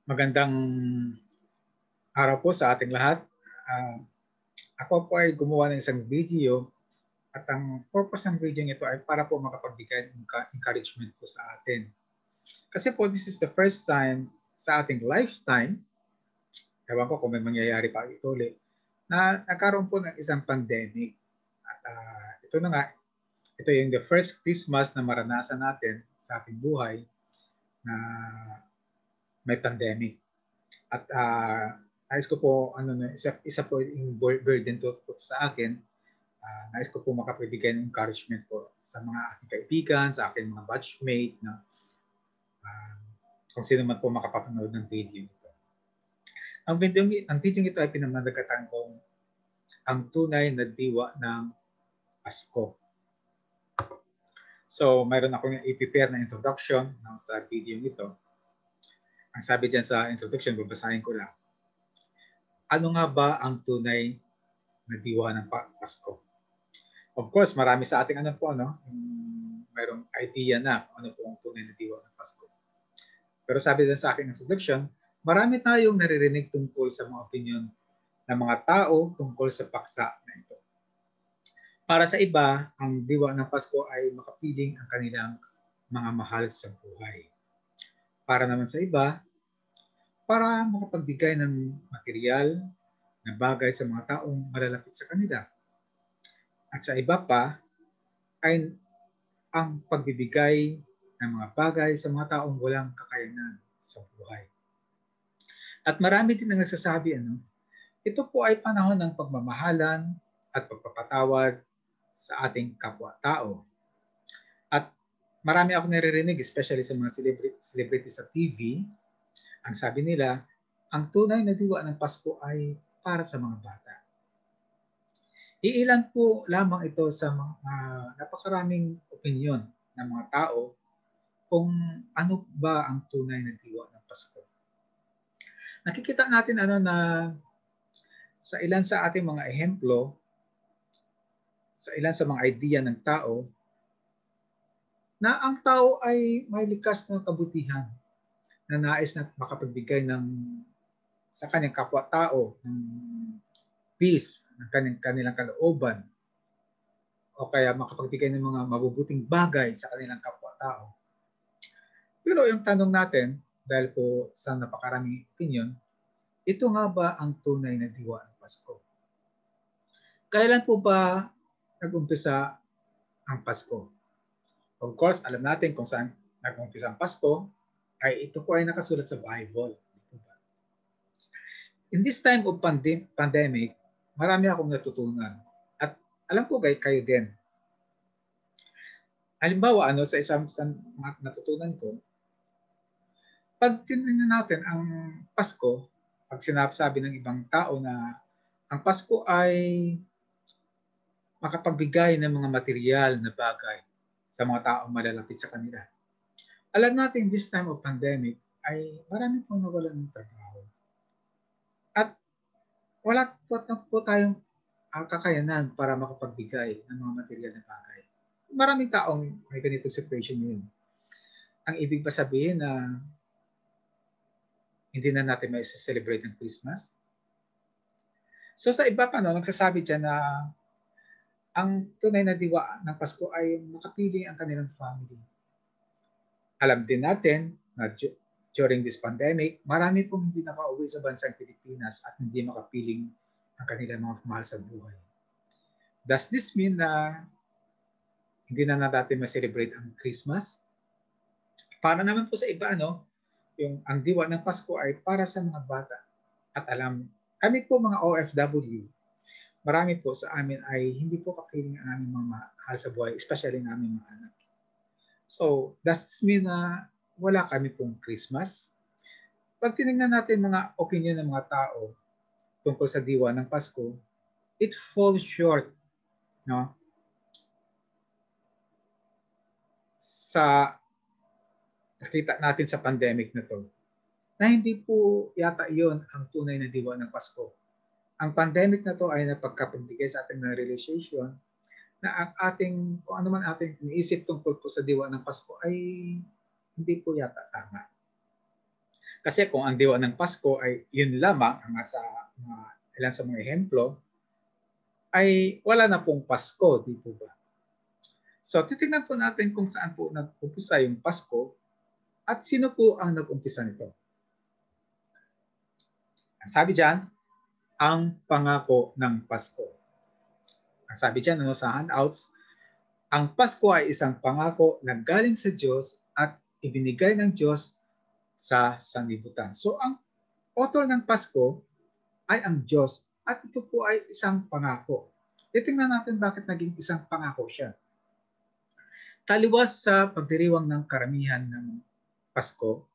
Magandang araw po sa ating lahat. Ah, Ako po ay gumawa ng isang video at ang purpose ng video ito ay para po makapagbigay ng encouragement po sa atin. Kasi po this is the first time sa ating lifetime, ewan ko kung may mangyayari pa ito ulit, na nagkaroon po ng isang pandemic. At ito na nga, ito yung the first Christmas na maranasan natin sa ating buhay na may pandemic. At nais ko po, isa po yung burden to sa akin. Nais ko po makapagbigay ng encouragement po sa mga aking kaibigan, sa aking mga batchmate, na uh, kung sino man po makapapanood ng video ito. Ang video ito ay pinamagatan kong ang tunay na diwa ng Pasko. So, mayroon akong i-prepare na introduction sa video ito. Ang sabi dyan sa introduction, babasahin ko lang. Ano nga ba ang tunay na diwa ng Pasko? Of course, marami sa ating mayroong idea na kung ano po ang tunay na diwa ng Pasko. Pero sabi din sa aking introduction, marami tayong naririnig tungkol sa mga opinion ng mga tao tungkol sa paksa na ito. Para sa iba, ang diwa ng Pasko ay makapiling ang kanilang mga mahal sa buhay. Para naman sa iba, para makapagbigay ng material na bagay sa mga taong malalapit sa kanila. At sa iba pa, ay ang pagbibigay ng mga bagay sa mga taong walang kakayanan sa buhay. At marami din ang nagsasabi, ito po ay panahon ng pagmamahalan at pagpapatawad sa ating kapwa-tao. At marami ako naririnig, especially sa mga celebrities sa TV, ang sabi nila, ang tunay na diwa ng Pasko ay para sa mga bata. Iilan po lamang ito sa mga napakaraming opinyon ng mga tao kung ano ba ang tunay na diwa ng Pasko. Nakikita natin na sa ilan sa ating mga ehemplo, sa ilan sa mga idea ng tao, na ang tao ay may likas na kabutihan na nais na makapagbigay sa kanyang kapwa-tao ng peace, ng kanilang kalooban, o kaya makapagbigay ng mga mabubuting bagay sa kanilang kapwa-tao. Pero yung tanong natin, dahil po sa napakaraming opinion, ito nga ba ang tunay na diwa ng Pasko? Kailan po ba nag-umpisa ang Pasko? Of course, alam natin kung saan nag-umpisa ang Pasko, ay ito po ay nakasulat sa Bible. In this time of pandemic, marami akong natutunan. At alam ko kayo din. Halimbawa, sa isang natutunan ko, pag tinignan natin ang Pasko, pag sinasabi ng ibang tao na ang Pasko ay makapagbigay ng mga material na bagay sa mga taong malalapit sa kanila. Alam natin this time of pandemic ay marami pong nawalan ng trabaho. At wala po tayong kakayanan para makapagbigay ng mga material na bagay. Maraming taong may ganitong situation ngayon. Ang ibig ba sabihin na hindi na natin may celebrate ng Christmas? So sa iba pa, nagsasabi dyan na ang tunay na diwa ng Pasko ay makapiling ang kanilang family. Alam din natin na during this pandemic, marami pong hindi nakauwi sa bansang Pilipinas at hindi makapiling ang kanilang mga mahal sa buhay. Does this mean na hindi na natin ma-celebrate ang Christmas? Para naman po sa iba, yung ang diwa ng Pasko ay para sa mga bata. At kami po mga OFW, marami po sa amin ay hindi po kapiling ang aming mga mahal sa buhay, especially ng aming mga anak. So, does this mean na wala kami pong Christmas? Pag tinignan natin mga opinion ng mga tao tungkol sa diwa ng Pasko, it falls short, sa nakita natin sa pandemic na to, na hindi po yata iyon ang tunay na diwa ng Pasko. Ang pandemic na to ay napagkapagbigay sa ating na realization na ang ating, kung ano man ating iniisip tungkol po sa diwa ng Pasko ay hindi po yata tama. Kasi kung ang diwa ng Pasko ay yun lamang, ang sa ilan sa mga ehemplo, ay wala na pong Pasko, di po ba? So titingnan po natin kung saan po nag-umpisa yung Pasko at sino po ang nag-umpisa nito. Sabi diyan, ang pangako ng Pasko. Ang sabi diyan sa handouts, ang Pasko ay isang pangako na galing sa Diyos at ibinigay ng Diyos sa sanlibutan. So ang author ng Pasko ay ang Diyos at ito po ay isang pangako. Titingnan natin bakit naging isang pangako siya. Taliwas sa pagdiriwang ng karamihan ng Pasko,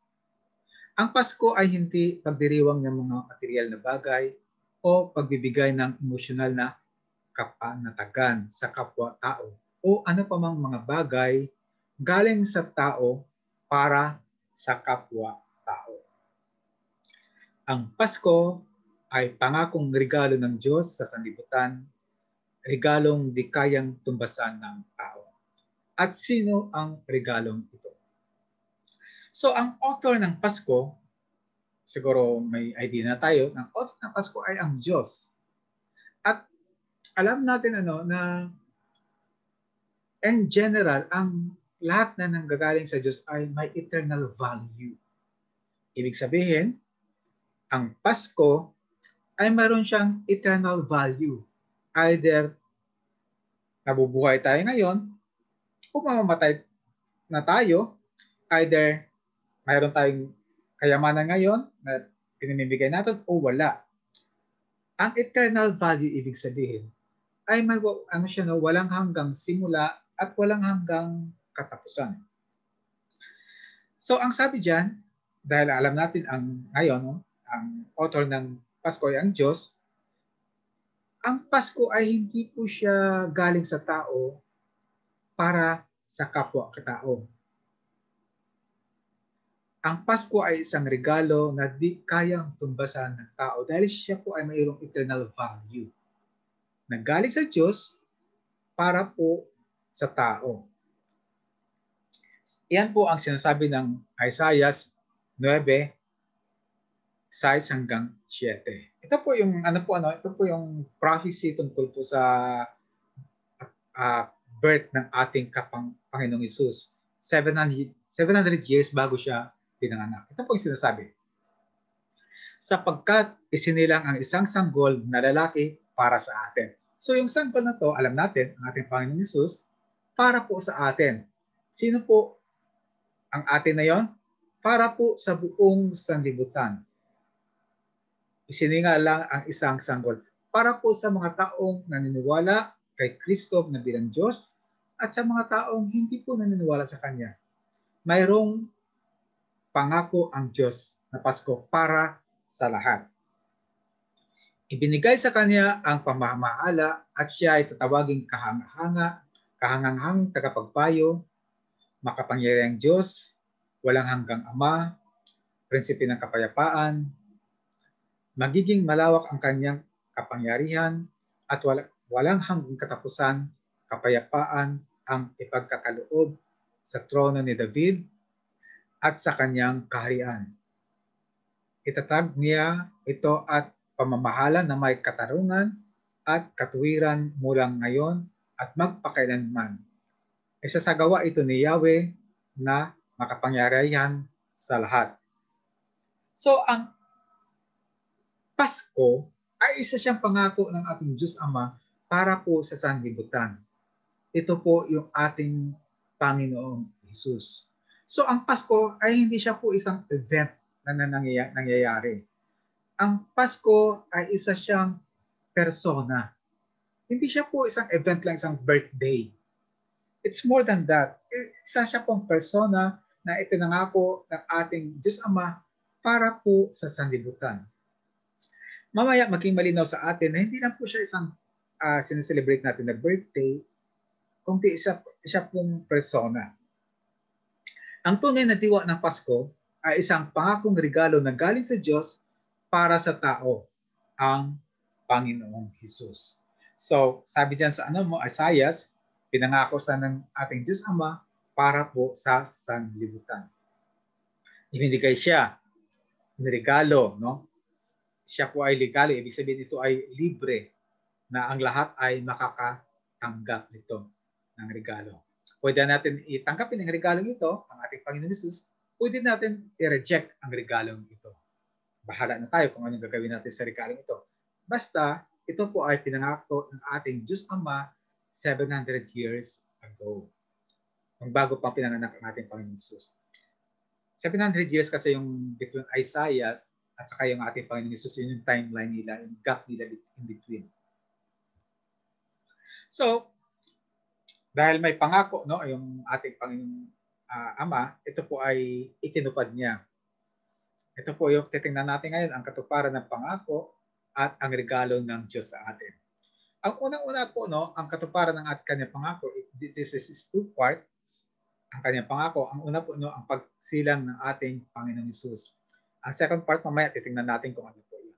ang Pasko ay hindi pagdiriwang ng mga material na bagay o pagbibigay ng emosyonal na kapanatagan sa kapwa-tao o ano pa mang mga bagay galing sa tao para sa kapwa-tao. Ang Pasko ay pangakong regalo ng Diyos sa sanlibutan, regalong di kayang tumbasan ng tao. At sino ang regalong ito? So ang author ng Pasko, siguro may idea na tayo, ang author ng Pasko ay ang Diyos. At alam natin na in general, ang lahat na nanggagaling sa Diyos ay may eternal value. Ibig sabihin, ang Pasko ay mayroon siyang eternal value. Either nabubuhay tayo ngayon, o mamamatay na tayo, either mayroon tayong kayamanan ngayon na pinamimigay natin o wala. Ang eternal value, ibig sabihin, ay may walang hanggang simula at walang hanggang katapusan. So ang sabi diyan, dahil alam natin ngayon, ang author ng Pasko ay ang Diyos, ang Pasko ay hindi po siya galing sa tao para sa kapwa-tao. Ang Pasko ay isang regalo na di kayang tumbasan ng tao dahil siya po ay mayroong eternal value. Nanggaling sa Diyos para po sa tao. Yan po ang sinasabi ng Isaiah 9, 6 hanggang 7. Ito po yung ito po yung prophecy tungkol po sa birth ng ating Panginoong Hesus. 700 years bago siya pinanganak. Ito po yung sinasabi. Sapagkat isinilang ang isang sanggol na lalaki para sa atin. So yung sanggol na to, alam natin, ang ating Panginoong Hesus, para po sa atin. Sino po ang atin na yon? Para po sa buong sanlibutan. Isininga lang ang isang sanggol para po sa mga taong naniniwala kay Kristo na bilang Diyos at sa mga taong hindi po naniniwala sa Kanya. Mayroong pangako ang Diyos na Pasko para sa lahat. Ibinigay sa Kanya ang pamamahala at siya ay tatawaging kahanghang tagapagpayo, makapangyarihang Diyos, walang hanggang Ama, prinsipe ng kapayapaan, magiging malawak ang kanyang kapangyarihan at walang hanggang katapusan, kapayapaan ang ipagkakaloob sa trono ni David at sa kanyang kaharian. Itatag niya ito at pamamahala na may katarungan at katuwiran mulang ngayon at magpakailanman. Isasagawa ito ni Yahweh na makapangyarihan sa lahat. So ang Pasko ay isa siyang pangako ng ating Diyos Ama para po sa sanlibutan. Ito po yung ating Panginoong Hesus. So ang Pasko ay hindi siya po isang event na nangyayari. Ang Pasko ay isa siyang persona. Hindi siya po isang event lang, isang birthday. It's more than that. Isa siya pong persona na ipinangako ng ating Diyos Ama para po sa sanlibutan. Mamaya maging malinaw sa atin na hindi lang po siya isang sineselebrate natin na birthday, kundi isa pong persona. Ang tunay na diwa ng Pasko ay isang pangakong regalo na galing sa Diyos para sa tao, ang Panginoong Hesus. So, sabi diyan sa Isaiah, pinangako sa ng ating Diyos Ama para po sa sanlibutan. Ibinigay siya niregalo, no? Siya po ay regalo, ibig sabihin ito ay libre, na ang lahat ay makakatanggap nito ng regalo. Pwede natin itanggapin ang regalong ito, ang ating Panginoon Jesus, pwede natin i-reject ang regalong ito. Bahala na tayo kung anong gagawin natin sa regalong ito. Basta, ito po ay pinangako ng ating Diyos Ama 700 years ago. Kung bago pa pinanganak ang ating Panginoon Jesus. 700 years kasi yung between Isaiah at saka yung ating Panginoon Jesus, yun yung timeline nila, yung gap nila in between. So, dahil may pangako, no, yung ating Panginoon Ama, ito po ay itinupad niya. Ito po yung titingnan natin ngayon, ang katuparan ng pangako at ang regalo ng Diyos sa atin. Ang unang-una po, no, ang katuparan ng ating kanyang pangako, this is two parts. Ang kanyang pangako, ang una po, no, ang pagsilang ng ating Panginoon Jesus. Ang second part, mamaya titingnan natin kung ano po yun.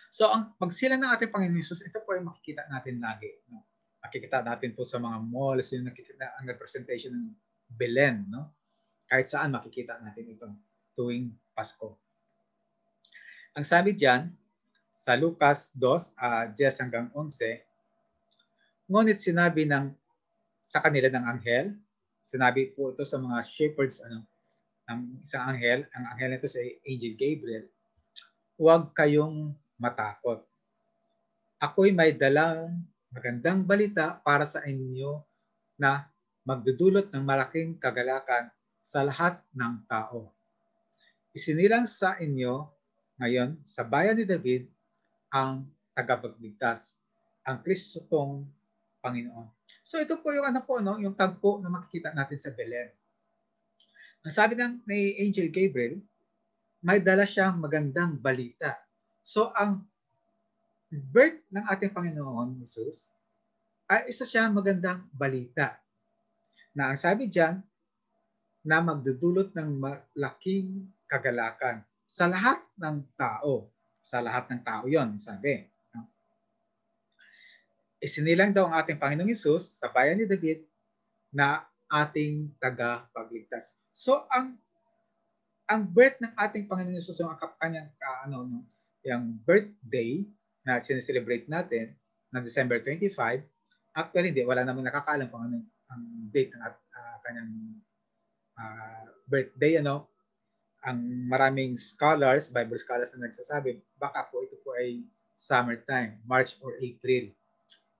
So, ang pagsilang ng ating Panginoon Jesus, ito po ay makikita natin lagi. No? Makikita natin po sa mga malls, yung nakikita ang representation ng Belen. No? Kahit saan makikita natin ito tuwing Pasko. Ang sabi diyan, sa Lucas 2, 10 hanggang 11, ngunit sinabi sa kanila ng anghel, sinabi po ito sa mga shepherds ng isang anghel, ang anghel nito si Angel Gabriel, huwag kayong matakot. Ako'y may dalang magandang balita para sa inyo na magdudulot ng malaking kagalakan sa lahat ng tao. Isinilang sa inyo ngayon sa bayan ni David ang tagapagligtas, ang Kristong Panginoon. So ito po yung yung tagpo na makikita natin sa Belen. Ang sabi ni Angel Gabriel, may dala siyang magandang balita. So ang birth ng ating Panginoon Jesus ay isa siyang magandang balita. Na ang sabi diyan, na magdudulot ng malaking kagalakan sa lahat ng tao. Sa lahat ng tao yon, sabi. Isinilang daw ang ating Panginoong Hesus sa bayan ni David na ating tagapagligtas. So ang birth ng ating Panginoong Hesus, yung kanyang yung birthday na sineselebrate natin na December 25, actually hindi, wala namang nakakaalam kung ano ang date ng kanyang birthday, ang maraming scholars, Bible scholars na nagsasabi, baka po ito po ay summertime, March or April.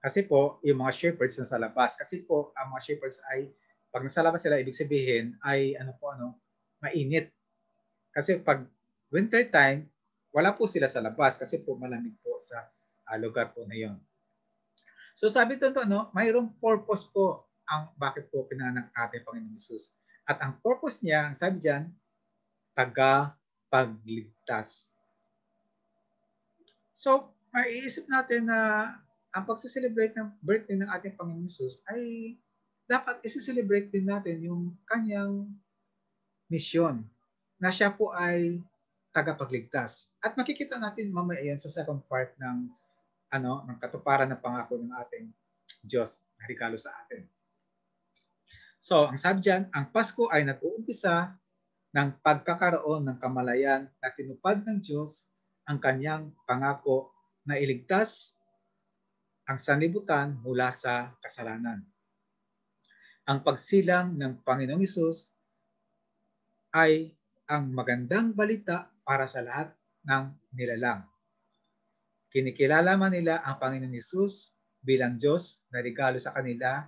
Kasi po, yung mga shepherds na sa labas, kasi po, ang mga shepherds ay, pag nasa labas sila, ibig sabihin ay, mainit. Kasi pag winter time, wala po sila sa labas kasi po malamig po sa lugar po na yon. So sabi dito, mayroong purpose po ang bakit po pinanganak ating Panginoon Jesus. At ang purpose niya, ang sabi diyan, tagapagligtas. So, maiisip natin na ang pagse-celebrate ng birthday ng ating Panginoon Jesus ay dapat isi-celebrate din natin yung kanyang misyon na siya po ay tagapagligtas. At makikita natin mamaya yan sa second part ng katuparan ng pangako ng ating Diyos na regalo sa atin. So, ang sabi diyan, ang Pasko ay nag-uumpisa ng pagkakaroon ng kamalayan na tinupad ng Diyos ang kanyang pangako na iligtas ang sanlibutan mula sa kasalanan. Ang pagsilang ng Panginoong Hesus ay ang magandang balita para sa lahat ng nilalang. Kinikilala man nila ang Panginoong Hesus bilang Diyos na regalo sa kanila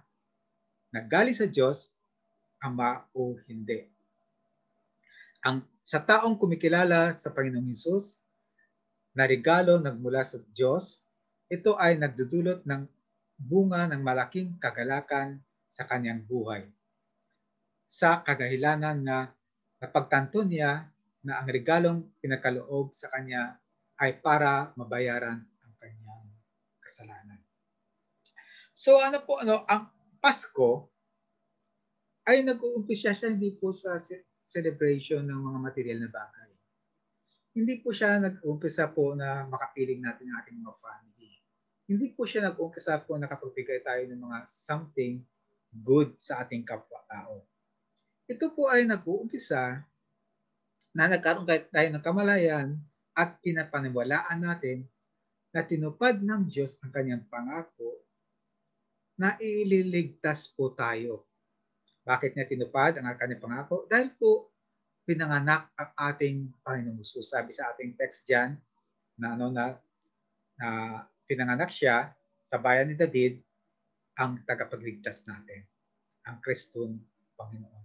na galing sa Diyos, Ama o hindi. Sa taong kumikilala sa Panginoong Hesus na regalo nagmula sa Diyos, ito ay nagdudulot ng bunga ng malaking kagalakan sa kanyang buhay. Sa kadahilanan na napagtanto niya na ang regalong pinakaloob sa kanya ay para mabayaran ang kanyang kasalanan. So ang Pasko ay nag-uumpisa siya hindi po sa celebration ng mga material na bagay. Hindi po siya nag-uumpisa po na makapiling natin ang ating mga family. Hindi po siya nag-uumpisa po na nakapagbigay tayo ng mga something good sa ating kapwa-tao. Ito po ay nag-uumpisa na nagkaroon tayo ng kamalayan at pinapaniwalaan natin na tinupad ng Diyos ang kanyang pangako na ililigtas po tayo. Bakit niya tinupad ang kanyang pangako? Dahil po pinanganak ang ating Panginoong Hesus. Sabi sa ating text diyan na pinanganak siya sa bayan ni David, ang tagapagligtas natin, ang Kristong Panginoon.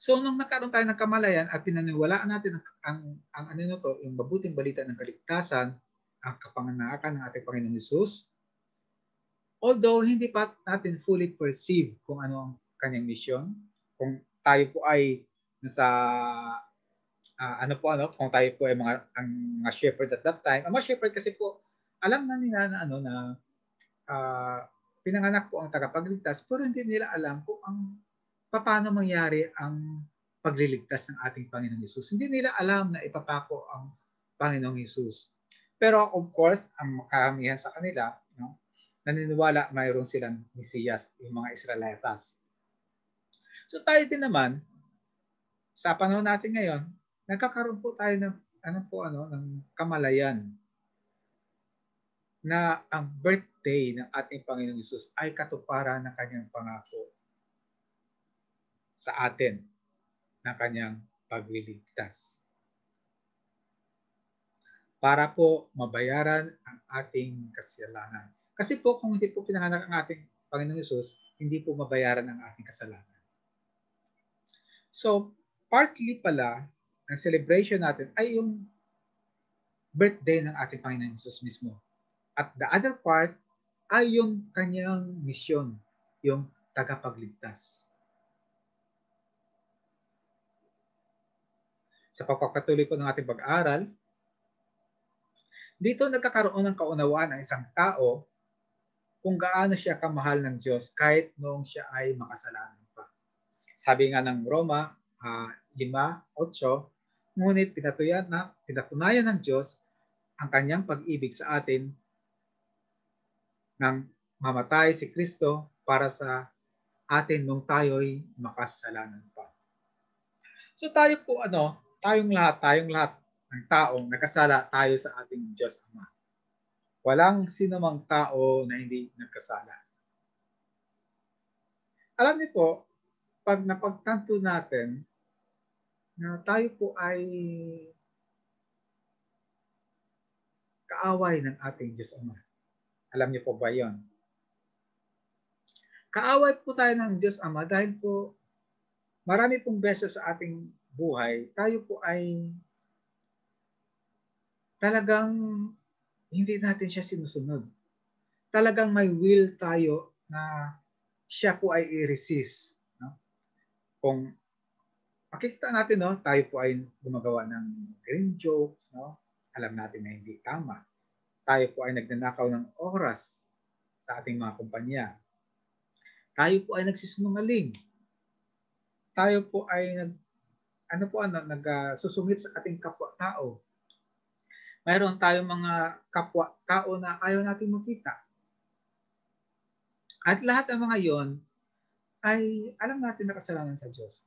So nung nagkaroon tayo ng kamalayan at pinaniwalaan natin ang ano na to, yung mabuting balita ng kaligtasan, ang kapanganakan ng ating Panginoong Hesus, although hindi pa natin fully perceive kung ano ang kanyang mission, kung tayo po ay nasa kung tayo po ay mga shepherd at that time. Ang mga shepherd kasi po alam na nila na pinanganak po ang tagapagligtas, pero hindi nila alam kung paano mangyari ang pagliligtas ng ating Panginoong Hesus. Hindi nila alam na ipapako ang Panginoong Hesus. Pero of course, ang karamihan sa kanila, naniniwala mayroon silang Mesiyas, yung mga Israelitas. So tayo din naman, sa panahon natin ngayon, nagkakaroon po tayo ng ng kamalayan na ang birthday ng ating Panginoong Hesus ay katuparan ng kanyang pangako sa atin ng kanyang pagliligtas. Para po mabayaran ang ating kasalanan. Kasi po kung hindi po pinanganak ang ating Panginoong Hesus, hindi po mabayaran ang ating kasalanan. So, partly pala, ang celebration natin ay yung birthday ng ating Panginoong Hesus mismo. At the other part ay yung kanyang mission, yung tagapagligtas. Sa pagpapatuloy ko ng ating pag-aaral, dito nagkakaroon ng kaunawaan ang isang tao kung gaano siya kamahal ng Diyos kahit noong siya ay makasalanan pa. Sabi nga ng Roma 5:8, ngunit pinatunayan ng Diyos ang kanyang pag-ibig sa atin nang mamatay si Kristo para sa atin nung tayo'y makasalanan pa. So tayo po tayong lahat ng taong nagkasala tayo sa ating Diyos Ama. Walang sinumang tao na hindi nagkasala. Alam niyo po, pag napagtanto natin na tayo po ay kaaway ng ating Diyos Ama. Alam niyo po ba yon? Kaaway po tayo ng Diyos Ama dahil po marami pong beses sa ating buhay, tayo po ay talagang hindi natin siya sinusunod. Talagang may will tayo na siya po ay i-resist. No? Kung makikita natin, tayo po ay gumagawa ng green jokes, alam natin na hindi tama. Tayo po ay nagnanakaw ng oras sa ating mga kumpanya. Tayo po ay nagsisinungaling. Tayo po ay nagsusungit sa ating kapwa-tao. Mayroon tayong mga kapwa-tao na ayaw natin makita. At lahat ng mga yon ay alam natin na kasalanan sa Diyos.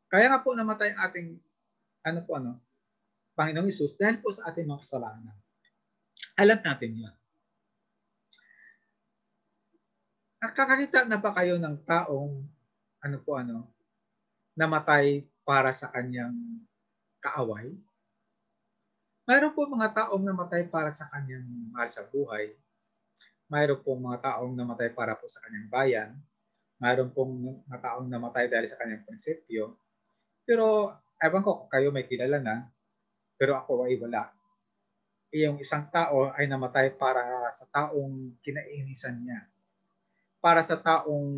Kaya nga po namatay ang ating Panginoong Hesus dahil po sa ating mga kasalanan. Alam natin yun. Nakakakita na ba kayo ng taong namatay para sa kanyang kaaway? Mayroon po mga taong namatay para sa kanyang mahal sa buhay. Mayroon po mga taong namatay para po sa kanyang bayan. Mayroon pong mga taong namatay dahil sa kanyang prinsipyo. Pero ewan ko kung kayo may kilala na, pero ako ay wala. Yung isang tao ay namatay para sa taong kinainisan niya. Para sa taong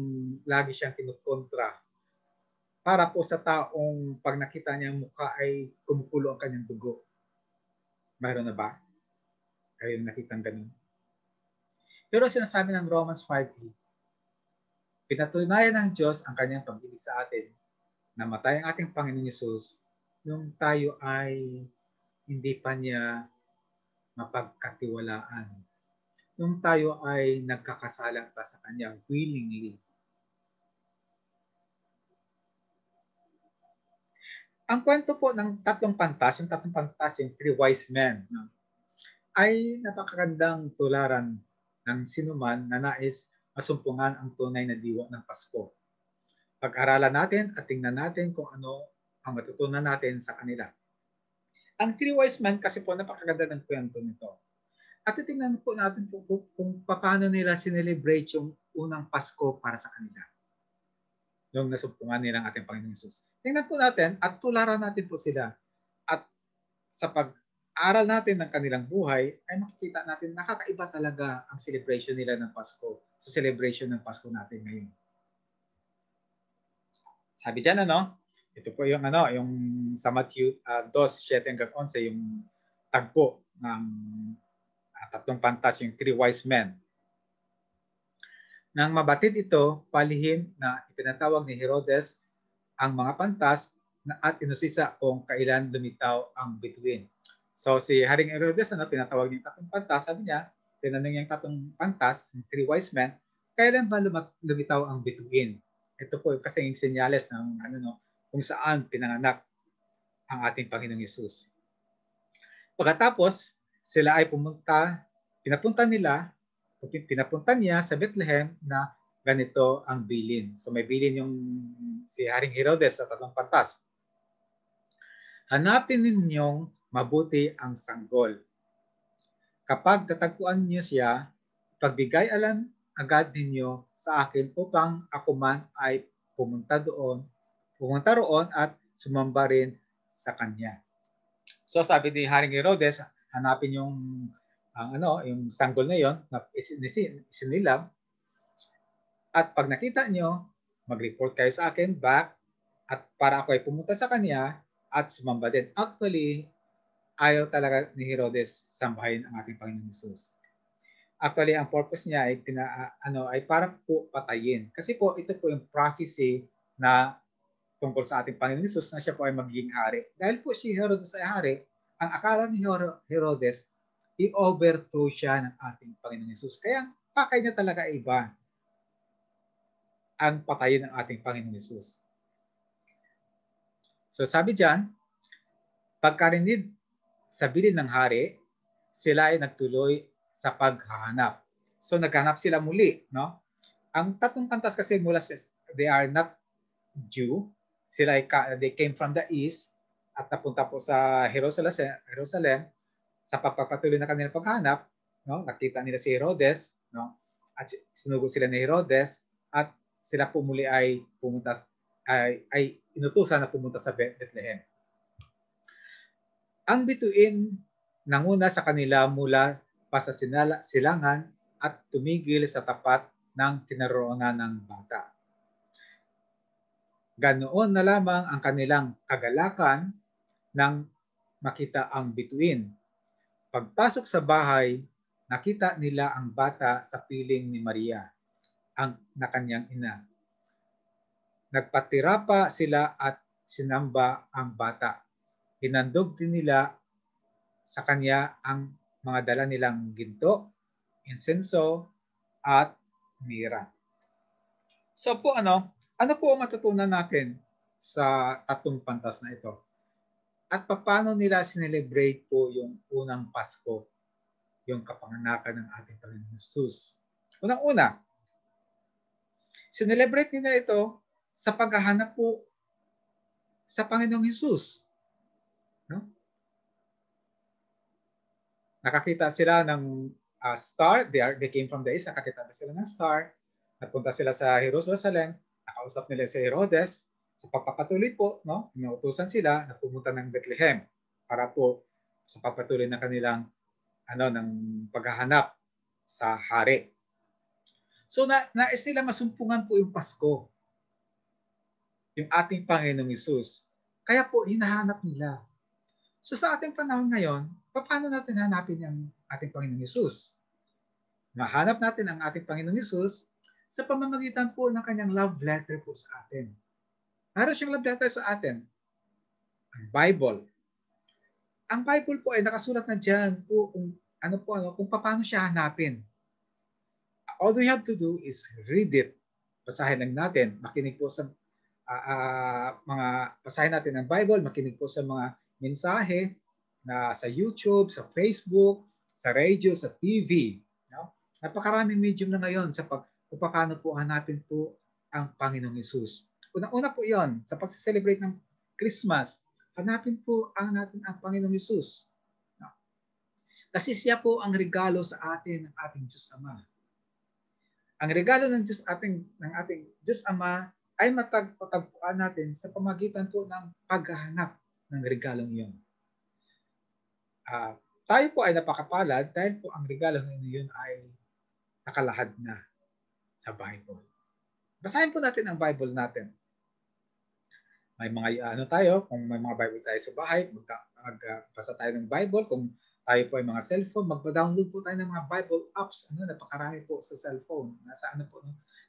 lagi siyang kinukontra. Para po sa taong pag nakita niya ang mukha ay kumukulo ang kanyang dugo. Mayroon na ba? Kayo nakitang ganun? Pero sinasabi ng Romans 5:8, pinatunayan ng Diyos ang kanyang pag-ibig sa atin. Namatay ang ating Panginoong Hesus nung tayo ay hindi pa niya mapagkatiwalaan. Nung tayo ay nagkakasala pa sa kanya willingly. Ang kwento po ng tatlong pantas, yung three wise men, no, ay napakagandang tularan ng sinuman na nais masumpungan ang tunay na diwa ng Pasko. Pag-aralan natin at tingnan natin kung ano ang matutunan natin sa kanila. Ang three wise men kasi po napakaganda ng kwento nito. At titingnan po natin po kung paano nila sinelebrate yung unang Pasko para sa kanila. Yung nasumpungan nila ng ating Panginoon Hesus. Tingnan po natin at tularan natin po sila. At sa pag-aral natin ng kanilang buhay, ay makikita natin nakakaiba talaga ang celebration nila ng Pasko sa celebration ng Pasko natin ngayon. Sabi diyan ito po yung yung sa Matthew 2:7-11 yung tagpo ng tatlong pantas, yung three wise men. Nang mabatid ito, palihim na ipinatawag ni Herodes ang mga pantas at inusisa kung kailan lumitaw ang bituin. So si Haring Herodes, pinatawag niya yung tatlong pantas, sabi niya, tinanong niya yung tatlong pantas, yung three wise men, kailan ba lumitaw ang bituin? Ito po kasi yung senyales ng kung saan pinanganak ang ating Panginoong Hesus. Pagkatapos, sila ay pinapunta niya sa Bethlehem na ganito ang bilin. So may bilin yung si Haring Herodes sa tatlong pantas. Hanapin ninyong mabuti ang sanggol. Kapag tatagpuan niyo siya, pagbigay alam agad ninyo sa akin upang ako man ay pumunta roon at sumamba rin sa kanya. So sabi ni Haring Herodes, hanapin yung yung sanggol na yon na isinilab, at pag nakita nyo, mag-report kayo sa akin back at para ako ay pumunta sa kanya at sumamba din. Actually, ayaw talaga ni Herodes sambahin ang ating Panginoon Hesus. Actually, ang purpose niya ay ay para po patayin. Kasi po ito po yung prophecy na tungkol sa ating Panginoon Hesus na siya po ay magiging hari. Dahil po si Herodes ay hari, ang akala ni Herodes, i-overthrow siya ng ating Panginoon Hesus. Kaya ang pakay niya talaga ay iba, ang patayin ng ating Panginoon Hesus. So sabi diyan, pagkarinig sa bilin ng hari, sila ay nagtuloy sa paghahanap. So naghanap sila muli, no? Ang tatlong pantas kasi mula they are not Jew. They came from the east at napunta po sa Jerusalem sa pagpapatuloy na kanilang paghanap, no? Nakita nila si Herodes, no? At sinugo sila ni Herodes at sila po muli ay pumunta ay inutusan na pumunta sa Bethlehem. Ang bituin nanguna sa kanila mula pa sa silangan at tumigil sa tapat ng kinaroonan ng bata. Ganoon na lamang ang kanilang kagalakan nang makita ang bituin. Pagpasok sa bahay, nakita nila ang bata sa piling ni Maria, na kanyang ina. Nagpatira pa sila at sinamba ang bata. Hinandog din nila sa kanya ang mga dala nilang ginto, insenso, at mira. So po ano po ang matutunan natin sa tatlong pantas na ito? At paano nila sinelebrate po yung unang Pasko, yung kapanganakan ng ating Panginoon Hesus? Unang-una, sinelebrate nila ito sa paghahanap po sa Panginoong Hesus. No? Nakakita sila ng star. They came from the east. Nakakita sila ng star. Nagpunta sila sa Jerusalem. Nakausap nila si Herodes. Sa pagpapatuloy po, no, inuutusan sila na pumunta ng Bethlehem para po sa pagpatuloy ng kanilang ng paghahanap sa hari. So nais nila masumpungan po yung Pasko, yung ating Panginoong Hesus. Kaya po hinahanap nila. So sa ating panahon ngayon, paano natin hanapin ang ating Panginoong Hesus? Mahanap natin ang ating Panginoong Hesus sa pamamagitan po ng kanyang love letter po sa atin. Meron siyang love letter sa atin. Ang Bible. Ang Bible po ay nakasulat na dyan po kung paano siya hanapin. All we have to do is read it. Basahin lang natin. Makinig po sa mga basahin natin ng Bible, makinig po sa mga mensahe na sa YouTube, sa Facebook, sa radio, sa TV. No? Napakaraming medium na ngayon sa kung paano po hanapin po ang Panginoong Hesus. Unang-una po yon sa pag-celebrate ng Christmas, hanapin po natin ang Panginoong Hesus. No? Kasi siya po ang regalo sa atin ng ating Diyos Ama. Ang regalo ng ating Diyos Ama ay matagpuan natin sa pamagitan po ng paghahanap ng regalong iyon. Tayo po ay napakapalad dahil po ang regalong iyon ay nakalahad na sa Bible. Basahin po natin ang Bible natin. May mga kung may mga Bible tayo sa bahay, magbasa tayo ng Bible. Kung tayo po ay mga cellphone, magpa-download po tayo ng mga Bible apps. Napakarami po sa cellphone. Nasa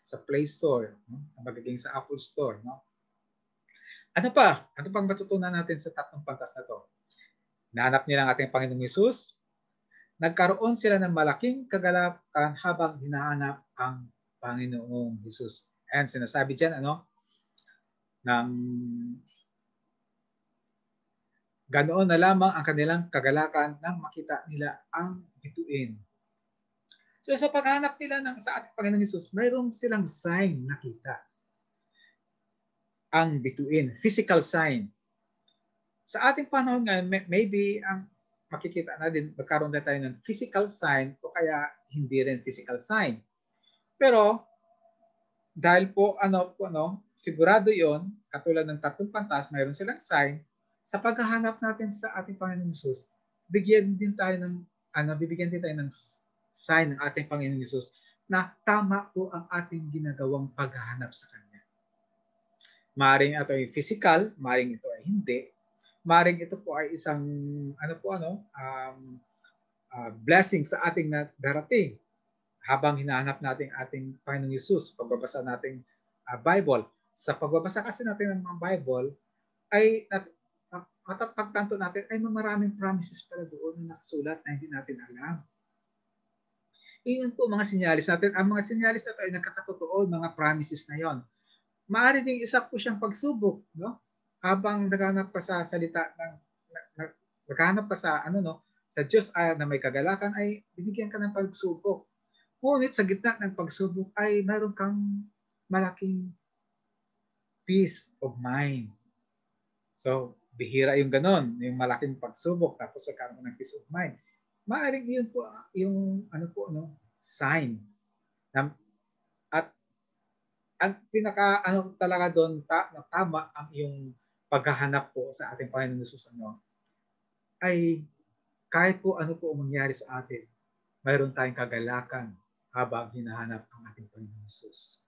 sa Play Store, magiging sa Apple Store. No? Ano pang matutunan natin sa tatlong pantas na to? Nahanap nila ang ating Panginoong Hesus. Nagkaroon sila ng malaking kagalakan habang hinahanap ang Panginoong Hesus. And sinasabi dyan, ng ganoon na lamang ang kanilang kagalakan nang makita nila ang bituin. So sa paghanap nila sa ating Panginoong Hesus, mayroon silang sign nakita. Ang bituin, physical sign. Sa ating panahon ngayon, maybe ang makikita na din, magkaroon na tayo ng physical sign o kaya hindi rin physical sign. Pero dahil po sigurado 'yon, katulad ng tatlong pantas, mayroon silang sign. Sa paghahanap natin sa ating Panginoong Hesus, bibigyan din tayo ng sign ng ating Panginoong Hesus na tama po ang ating ginagawang paghahanap sa Kanya. Maring ito ay physical, maring ito ay hindi. Maring ito po ay isang blessing sa ating darating habang hinahanap natin ating Panginoong Hesus, pagbabasa nating Bible. Sa pagbabasa kasi natin ng mga Bible, ay pagtanto natin ay maraming promises pala doon na nakasulat na hindi natin alam. Iyon po mga sinyalis natin. Ang mga sinyalis na ito ay nagkakatotoo, mga promises na yon. Maaari ding isa po siyang pagsubok, no? Habang naghanap ka sa salita naghanap ka sa sa Diyos na may kagalakan, ay binigyan ka ng pagsubok. Ngunit sa gitna ng pagsubok ay mayroon kang malaking peace of mind. So, bihira yung ganon, yung malaking pagsubok tapos nagkaroon ng peace of mind. Maaaring yun po yung sign. At ang pinaka talaga doon na tama ang yung paghahanap po sa ating Panginoon Hesus ay kahit po ano po mangyari sa atin, mayroon tayong kagalakan habang hinahanap ang ating Panginoon Hesus.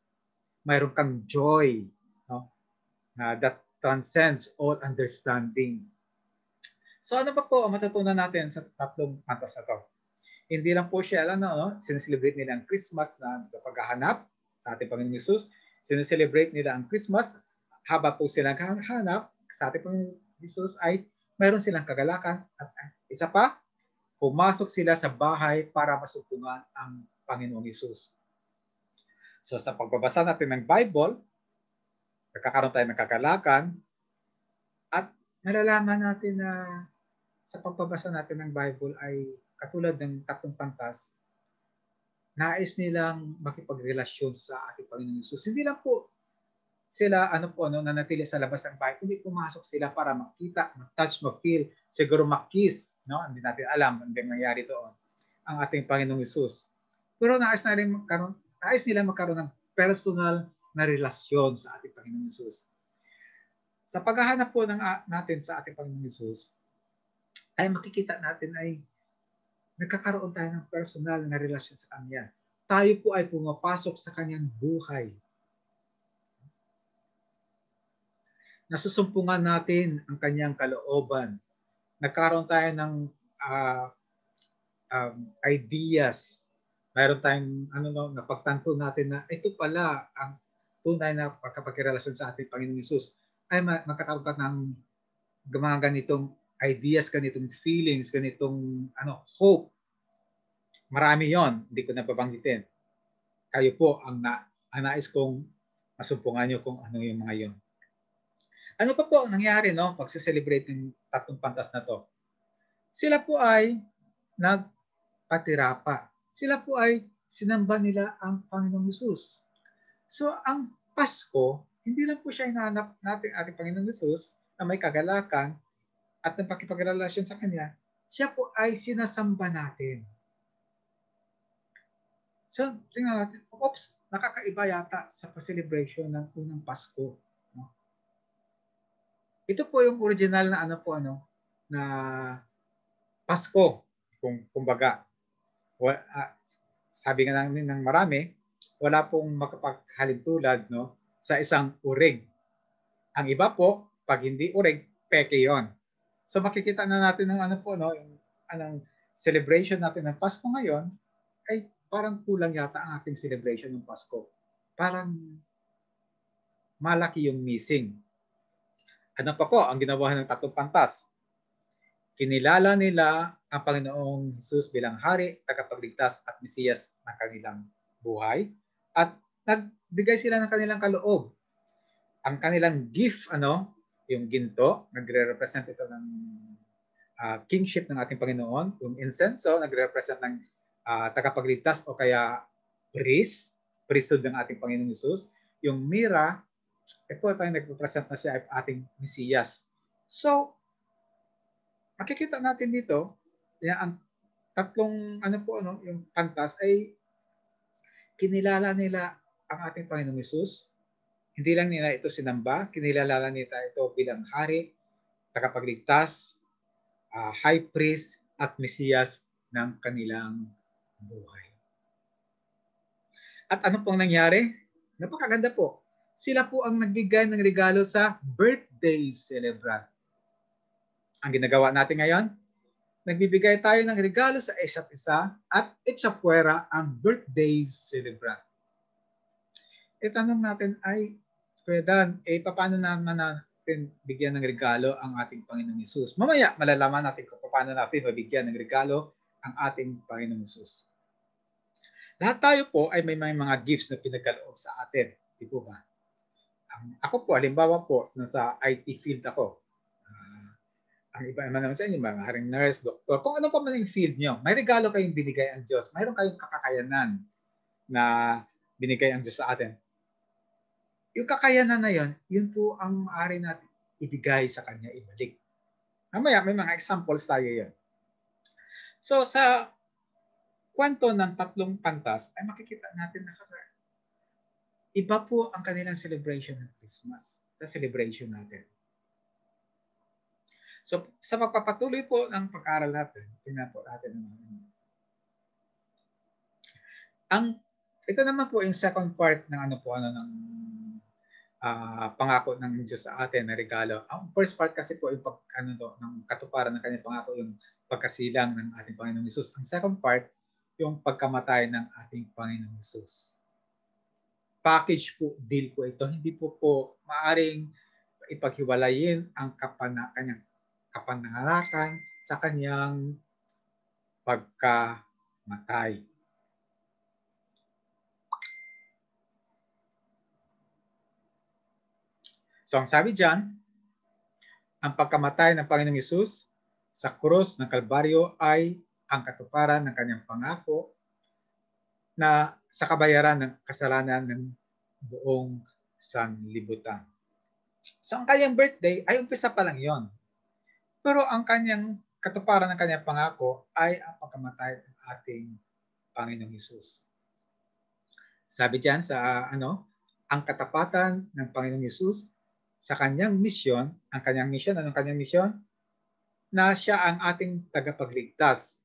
Mayroon kang joy, that transcends all understanding. So ano pa po ang matutunan natin sa tatlong pantas na to? Hindi lang po siya sineselebrate nila ang Christmas na paghahanap sa ating Panginoon Hesus. Sineselebrate nila ang Christmas habang po silang hanap sa ating Panginoon Hesus ay mayroon silang kagalakan. At isa pa, pumasok sila sa bahay para masumpungan ang Panginoong Hesus. So sa pagbabasa natin ng Bible, nagkakaroon tayo ng kagalakan at nalalaman natin na sa pagbabasa natin ng Bible ay katulad ng tatlong pantas, nais nilang makipagrelasyon sa ating Panginoong Hesus. Hindi lang po sila nanatili sa labas ng bahay, kundi pumasok sila para makita, ma-touch, ma-feel, siguro ma-kiss, hindi natin alam ang nangyayari doon, ang ating Panginoong Hesus. Pero nais nila magkaroon ng personal na relasyon sa ating Panginoong Hesus. Sa paghahanap po natin sa ating Panginoong Hesus, ay makikita natin ay nagkakaroon tayo ng personal na relasyon sa Kanya. Tayo po ay pumapasok sa Kanyang buhay. Nasusumpungan natin ang Kanyang kalooban. Nagkaroon tayo ng ideas. Mayroon tayong napagtanto natin na ito pala ang tunay na pagkapagrelasyon sa ating Panginoong Hesus. Ay magkakaroon ka ng mga ganitong ideas, ganitong feelings, ganitong hope. Marami yon, hindi ko napabanggitin. Kayo po ang nais kong masumpungan nyo kung ano yung mga yon. Ano pa po ang nangyari, no? Pag-celebrate ng tatlong pantas na to. Sila po ay nagpatira pa. Sila po ay sinamba nila ang Panginoong Hesus. So, ang Pasko, hindi lang po siya hinahanap natin ating Panginoong Hesus na may kagalakan at napakipagrelasyon sa Kanya. Siya po ay sinasamba natin. So, tingnan natin, nakakaiba yata sa celebration ng unang Pasko. No? Ito po yung original na na Pasko, kumbaga. Sabi nga namin ng marami, wala pong makapaghalintulad, no, sa isang urig. Ang iba po, pag hindi urig, peke yon. So makikita na natin ng yung anong celebration natin ng Pasko ngayon ay parang kulang yata ang ating celebration ng Pasko. Parang malaki yung missing. Ano pa po ang ginawa ng tatlong pantas? Kinilala nila ang Panginoong Hesus bilang Hari, Tagapagligtas at Mesiyas ng kanilang buhay at nagbigay sila ng kanilang kaloob. Ang kanilang gift, yung ginto, nagre-represent ito ng kingship ng ating Panginoon. Yung incenso, nagre-represent ng tagapagligtas o kaya priesthood ng ating Panginoong Hesus. Yung mira, ito ay nagre-represent na siya ating Mesiyas. So, makikita natin dito, ang tatlong yung pantas ay kinilala nila ang ating Panginoong Hesus. Hindi lang nila ito sinamba, kinilala nila ito bilang hari, tagapagligtas, high priest at Mesiyas ng kanilang buhay. At ano pong nangyari? Napakaganda po. Sila po ang nagbigay ng regalo sa birthday celebrant. Ang ginagawa natin ngayon, nagbibigay tayo ng regalo sa isa't isa at itsapuera ang birthday celebrant. Tanong natin ay, Kuya Dan, paano naman natin bigyan ng regalo ang ating Panginoong Hesus? Mamaya, malalaman natin kung paano natin mabigyan ng regalo ang ating Panginoong Hesus. Lahat tayo po ay may mga gifts na pinagkaloob sa atin. Di po ba? Ako po, halimbawa po, sa IT field ako. Ang iba naman sa inyo, mga haring nurse, doktor, kung ano pa man yung field nyo, may regalo kayong binigay ang Diyos. Mayroon kayong kakakayanan na binigay ang Diyos sa atin. Yung kakayanan na yun po ang maaari natin ibigay sa Kanya, ibalik. Mamaya, may mga examples tayo yan. So, sa kwento ng tatlong pantas, ay makikita natin na iba po ang kanilang celebration ng Christmas, sa celebration natin. So, sa pagpapatuloy po ng pag-aaral natin, tingnan po natin ito naman po yung second part ng ng pangako ng Diyos sa atin na regalo. Ang first part kasi po yung ng katuparan ng kanyang pangako, yung pagkasilang ng ating Panginoong Hesus. Ang second part, yung pagkamatay ng ating Panginoong Hesus. Package po, deal po ito. Hindi po maaring ipaghiwalayin ang kanyang kapanangalakan sa kanyang pagkamatay. So ang sabi diyan, ang pagkamatay ng Panginoong Hesus sa krus ng Kalbaryo ay ang katuparan ng kanyang pangako na sa kabayaran ng kasalanan ng buong sanlibutan. So ang kanyang birthday ay umpisa pa lang yon. Pero ang kanyang katuparan ng kanyang pangako ay ang pagkamatay ng ating Panginoong Hesus. Sabi diyan sa ang katapatan ng Panginoong Hesus sa kanyang misyon, anong kanyang misyon? Na siya ang ating tagapagligtas.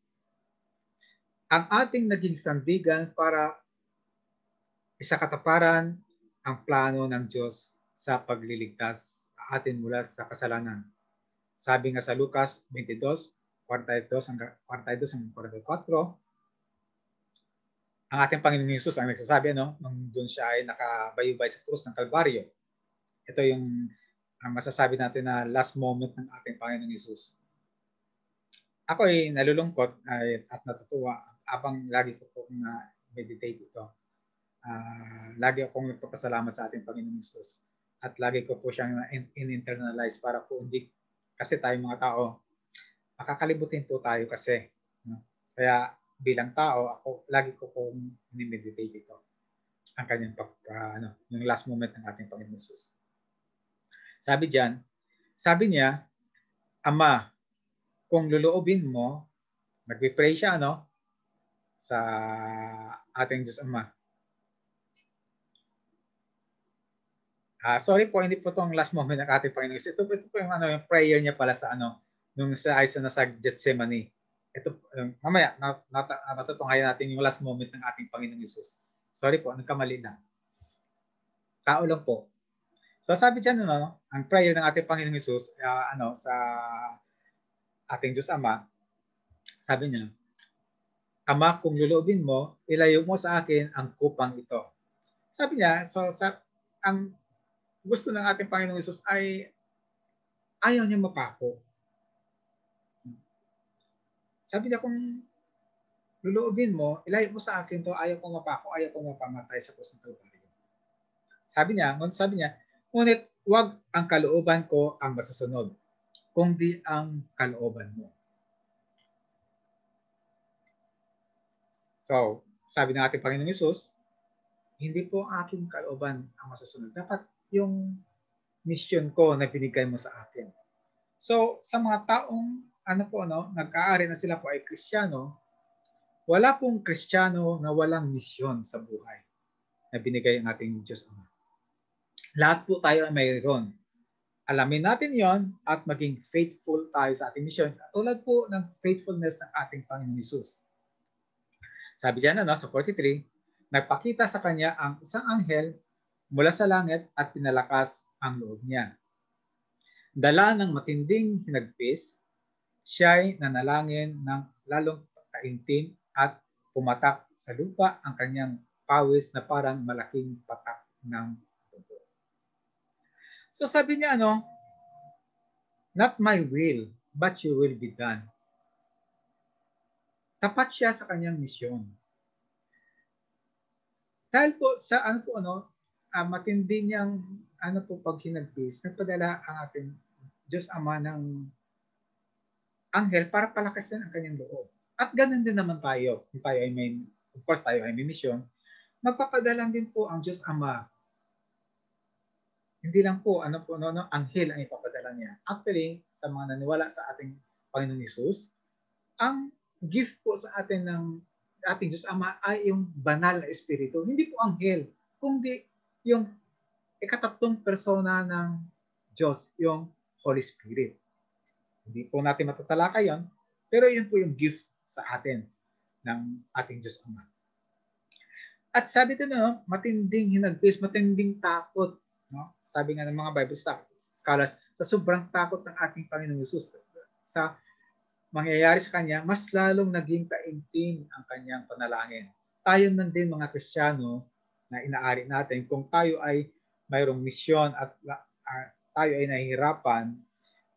Ang ating naging sandigan para isakatuparan ang plano ng Diyos sa pagliligtas sa atin mula sa kasalanan. Sabi nga sa Lucas 22:42 hanggang 44, ang ating Panginoong Hesus ang nagsasabi, nung doon siya ay nakabayubay sa krus ng Kalbaryo. Ito yung masasabi natin na last moment ng ating Panginoong Hesus. Ako ay nalulungkot at natutuwa habang lagi ko pong meditate ito. Lagi akong nagpapasalamat sa ating Panginoong Hesus. at lagi ko po siyang in-internalize para po hindi, kasi tayong mga tao, makakalimutin po tayo kasi. No? Kaya bilang tao, ako lagi ko pong ni-meditate ito. Ang kanyang yung last moment ng ating Panginoon Jesus. Sabi niya, Ama, kung luluobin mo, nag-pray siya, sa ating Diyos Ama. Sorry po, hindi po itong last moment ng ating Panginoon. Ito po yung, yung prayer niya pala sa nung sa nasa Gethsemane. Ito, mamaya, matutunghayan natin yung last moment ng ating Panginoong Jesus. Sorry po, nagkamali lang. Tao lang po. So sabi diyan, ang prayer ng ating Panginoong Jesus, sa ating Diyos Ama, sabi niya, Ama, kung luluobin mo, ilayo mo sa akin ang kupang ito. Sabi niya, ang gusto ng ating Panginoong Jesus ay ayaw niya mapako. Sabi niya, kung luluobin mo, ilayo mo sa akin to, ayaw kong mapako, ayaw kong mapamatay sa krus ng Kalbaryo. Sabi niya, ngunit wag ang kalooban ko ang masusunod, kundi ang kalooban mo. So, sabi ng ating Panginoong Jesus, hindi po ang aking kalooban ang masusunod. Dapat yung mission ko na binigay mo sa akin. So, sa mga taong nag-aari na sila po ay Kristiyano, wala pong Kristiyano na walang misyon sa buhay na binigay ang ating Diyos Ama. Lahat po tayo ay mayroon. Alamin natin yon at maging faithful tayo sa ating mission. Tulad po ng faithfulness ng ating Panginoon Jesus. Sabi diyan sa 43, nagpakita sa kanya ang isang anghel mula sa langit at pinalakas ang loob niya. Dala ng matinding hinagpis, siya'y nanalangin ng lalong taimtim at pumatak sa lupa ang kanyang pawis na parang malaking patak ng dugo. So sabi niya, not my will, but your will be done. Tapat siya sa kanyang misyon. Dahil po sa matindi niyang pag hinagpis, nagpadala ang ating Diyos Ama ng anghel para palakasin ang kanyang loob. At ganun din naman tayo. Kung tayo ay of course tayo ay may misyon, magpapadalan din po ang Diyos Ama. Hindi lang po, anghel ang ipapadala niya. Actually, sa mga naniwala sa ating Panginoon Jesus, ang gift po sa atin ng ating Diyos Ama ay yung banal na espiritu. Hindi po anghel, kundi yung ikatatlong persona ng Diyos, yung Holy Spirit. Hindi po natin matatalakay yon, pero yun po yung gift sa atin ng ating Diyos Ama. At sabi din, matinding hinagpis, matinding takot. No? Sabi nga ng mga Bible scholars, sa sobrang takot ng ating Panginoong Jesus, sa mangyayari sa Kanya, mas lalong naging taimtim ang Kanyang panalangin. Tayo man din mga Kristiyano na inaari natin, kung tayo ay mayroong misyon at tayo ay nahihirapan,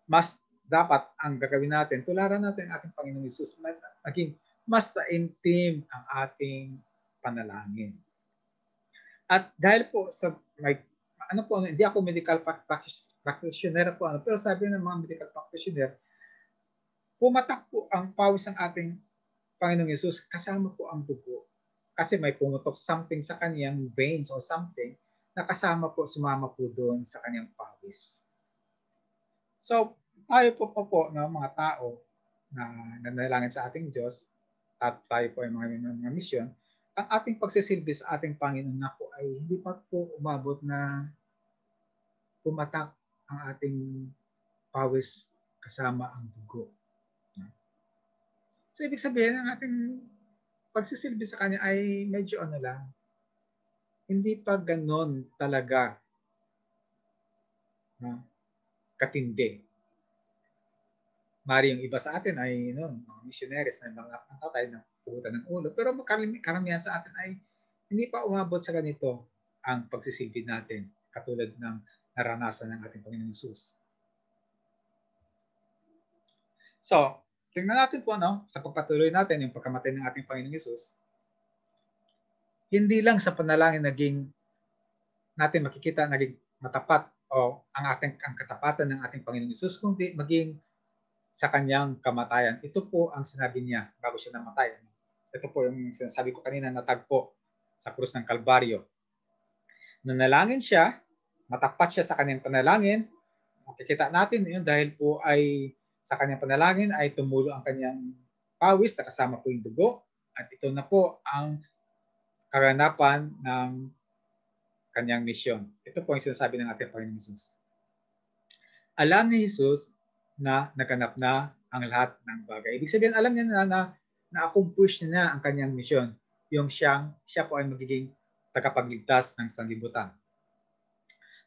mas dapat ang gagawin natin, tularan natin ang ating Panginoong Jesus, maging mas taimtim ang ating panalangin. At dahil po sa hindi ako medical practitioner po, pero sabi ng mga medical practitioner, pumatak po ang pawis ng ating Panginoong Jesus kasama po ang dugo. Kasi may pumutok something sa kanyang veins or something na kasama po, sumama po doon sa kanyang pawis. So, tayo po mga tao na nanalangin sa ating Diyos, at tayo po ay mga misyon, ang ating pagsisilbi sa ating Panginoon na po ay hindi pa po umabot na pumatak ang ating pawis kasama ang dugo. So, ibig sabihin, ang ating pagsisilbi sa Kanya ay medyo lang, hindi pa ganon talaga katindi. Mari yung iba sa atin ay mga missionaries na mga tatay na pugutan ng ulo, pero karamihan sa atin ay hindi pa umabot sa ganito ang pagsisilbi natin, katulad ng naranasan ng ating Panginoon Jesus. So, tingnan natin po sa pagpatuloy natin yung pagkamatay ng ating Panginoon Jesus, hindi lang sa panalangin natin makikita naging matapat o ang katapatan ng ating Panginoong Hesus, kundi maging sa kanyang kamatayan. Ito po ang sinabi niya bago siya namatay. Ito po yung sinasabi ko kanina, natagpo sa krus ng Kalbaryo. Nanalangin siya, matapat siya sa kanyang panalangin. Makikita natin yun dahil po ay sa kanyang panalangin ay tumulo ang kanyang pawis na kasama po yung dugo. At ito na po ang kaganapan ng kanyang misyon. Ito po ang sinasabi ng ating Panginoong Hesus. Alam ni Hesus na naganap na ang lahat ng bagay. Ibig sabihin, alam niya na na-accomplish niya na ang kanyang misyon. Yung siya po ay magiging tagapagligtas ng sanlibutan.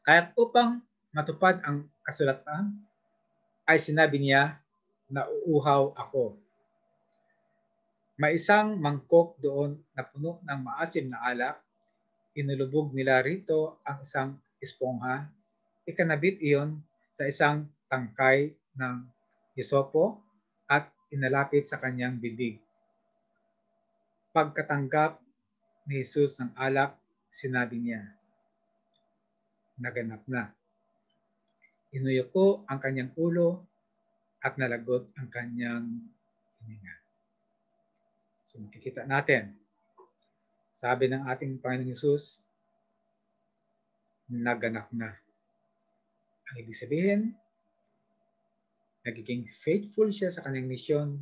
Kaya't upang matupad ang kasulatan, ay sinabi niya na uuhaw ako. May isang mangkok doon na puno ng maasim na alak. Inulubog nila rito ang isang espongha. Ikanabit iyon sa isang tangkay ng hisopo at inalapit sa kanyang bibig. Pagkatanggap ni Jesus ng alak, sinabi niya, naganap na. Inuyo ko ang kanyang ulo at nalagot ang kanyang hininga. So makikita natin, sabi ng ating Panginoong Hesus, naganap na. Ang ibig sabihin, nagiging faithful siya sa kanyang misyon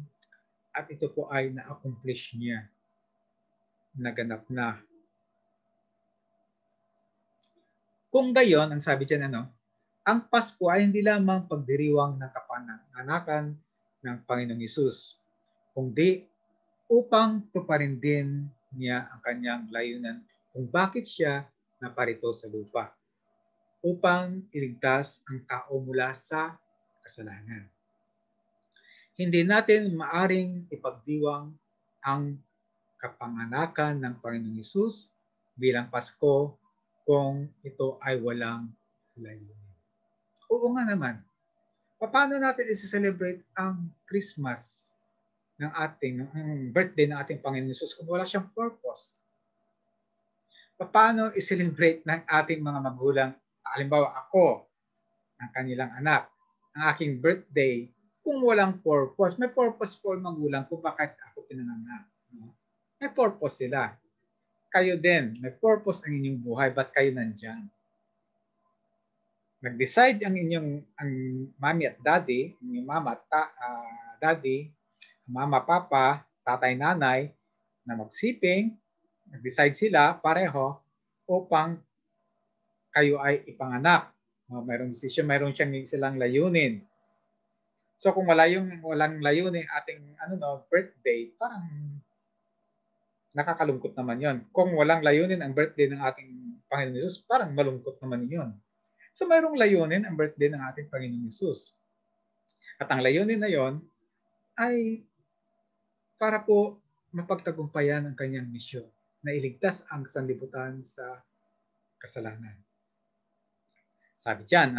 at ito po ay na-accomplish niya. Naganap na. Kung gayon, ang sabi dyan, ang Pasko ay hindi lamang pagdiriwang ng kapananakan ng Panginoong Hesus, kundi upang tuparin din niya ang kanyang layunan kung bakit siya naparito sa lupa, upang iligtas ang tao mula sa kasalanan. Hindi natin maaring ipagdiwang ang kapanganakan ng Panginoong Hesus bilang Pasko kung ito ay walang layunin. Oo nga naman. Paano natin i-celebrate ang Christmas ng birthday ng ating Panginoon Hesus kung wala siyang purpose? Paano i-celebrate ng ating mga magulang, halimbawa ako, ang kanilang anak, ang aking birthday, kung walang purpose? May purpose po ang magulang kung bakit ako pinanganak. May purpose sila. Kayo din, may purpose ang inyong buhay, ba't kayo nandyan? Nag-decide ang mami at daddy, yung mama at daddy, mama, papa, tatay, nanay, na magsiping, nag-decide sila pareho upang kayo ay ipanganak. Mayroong decision, mayroon silang layunin. So kung walang layunin ating birthday, parang nakakalungkot naman yon. Kung walang layunin ang birthday ng ating Panginoon Hesus, parang malungkot naman yon. So mayroong layunin ang birthday ng ating Panginoong Hesus. At ang layunin na yon ay para po mapagtagumpayan ang kanyang misyon na iligtas ang sanlibutan sa kasalanan. Sabi diyan,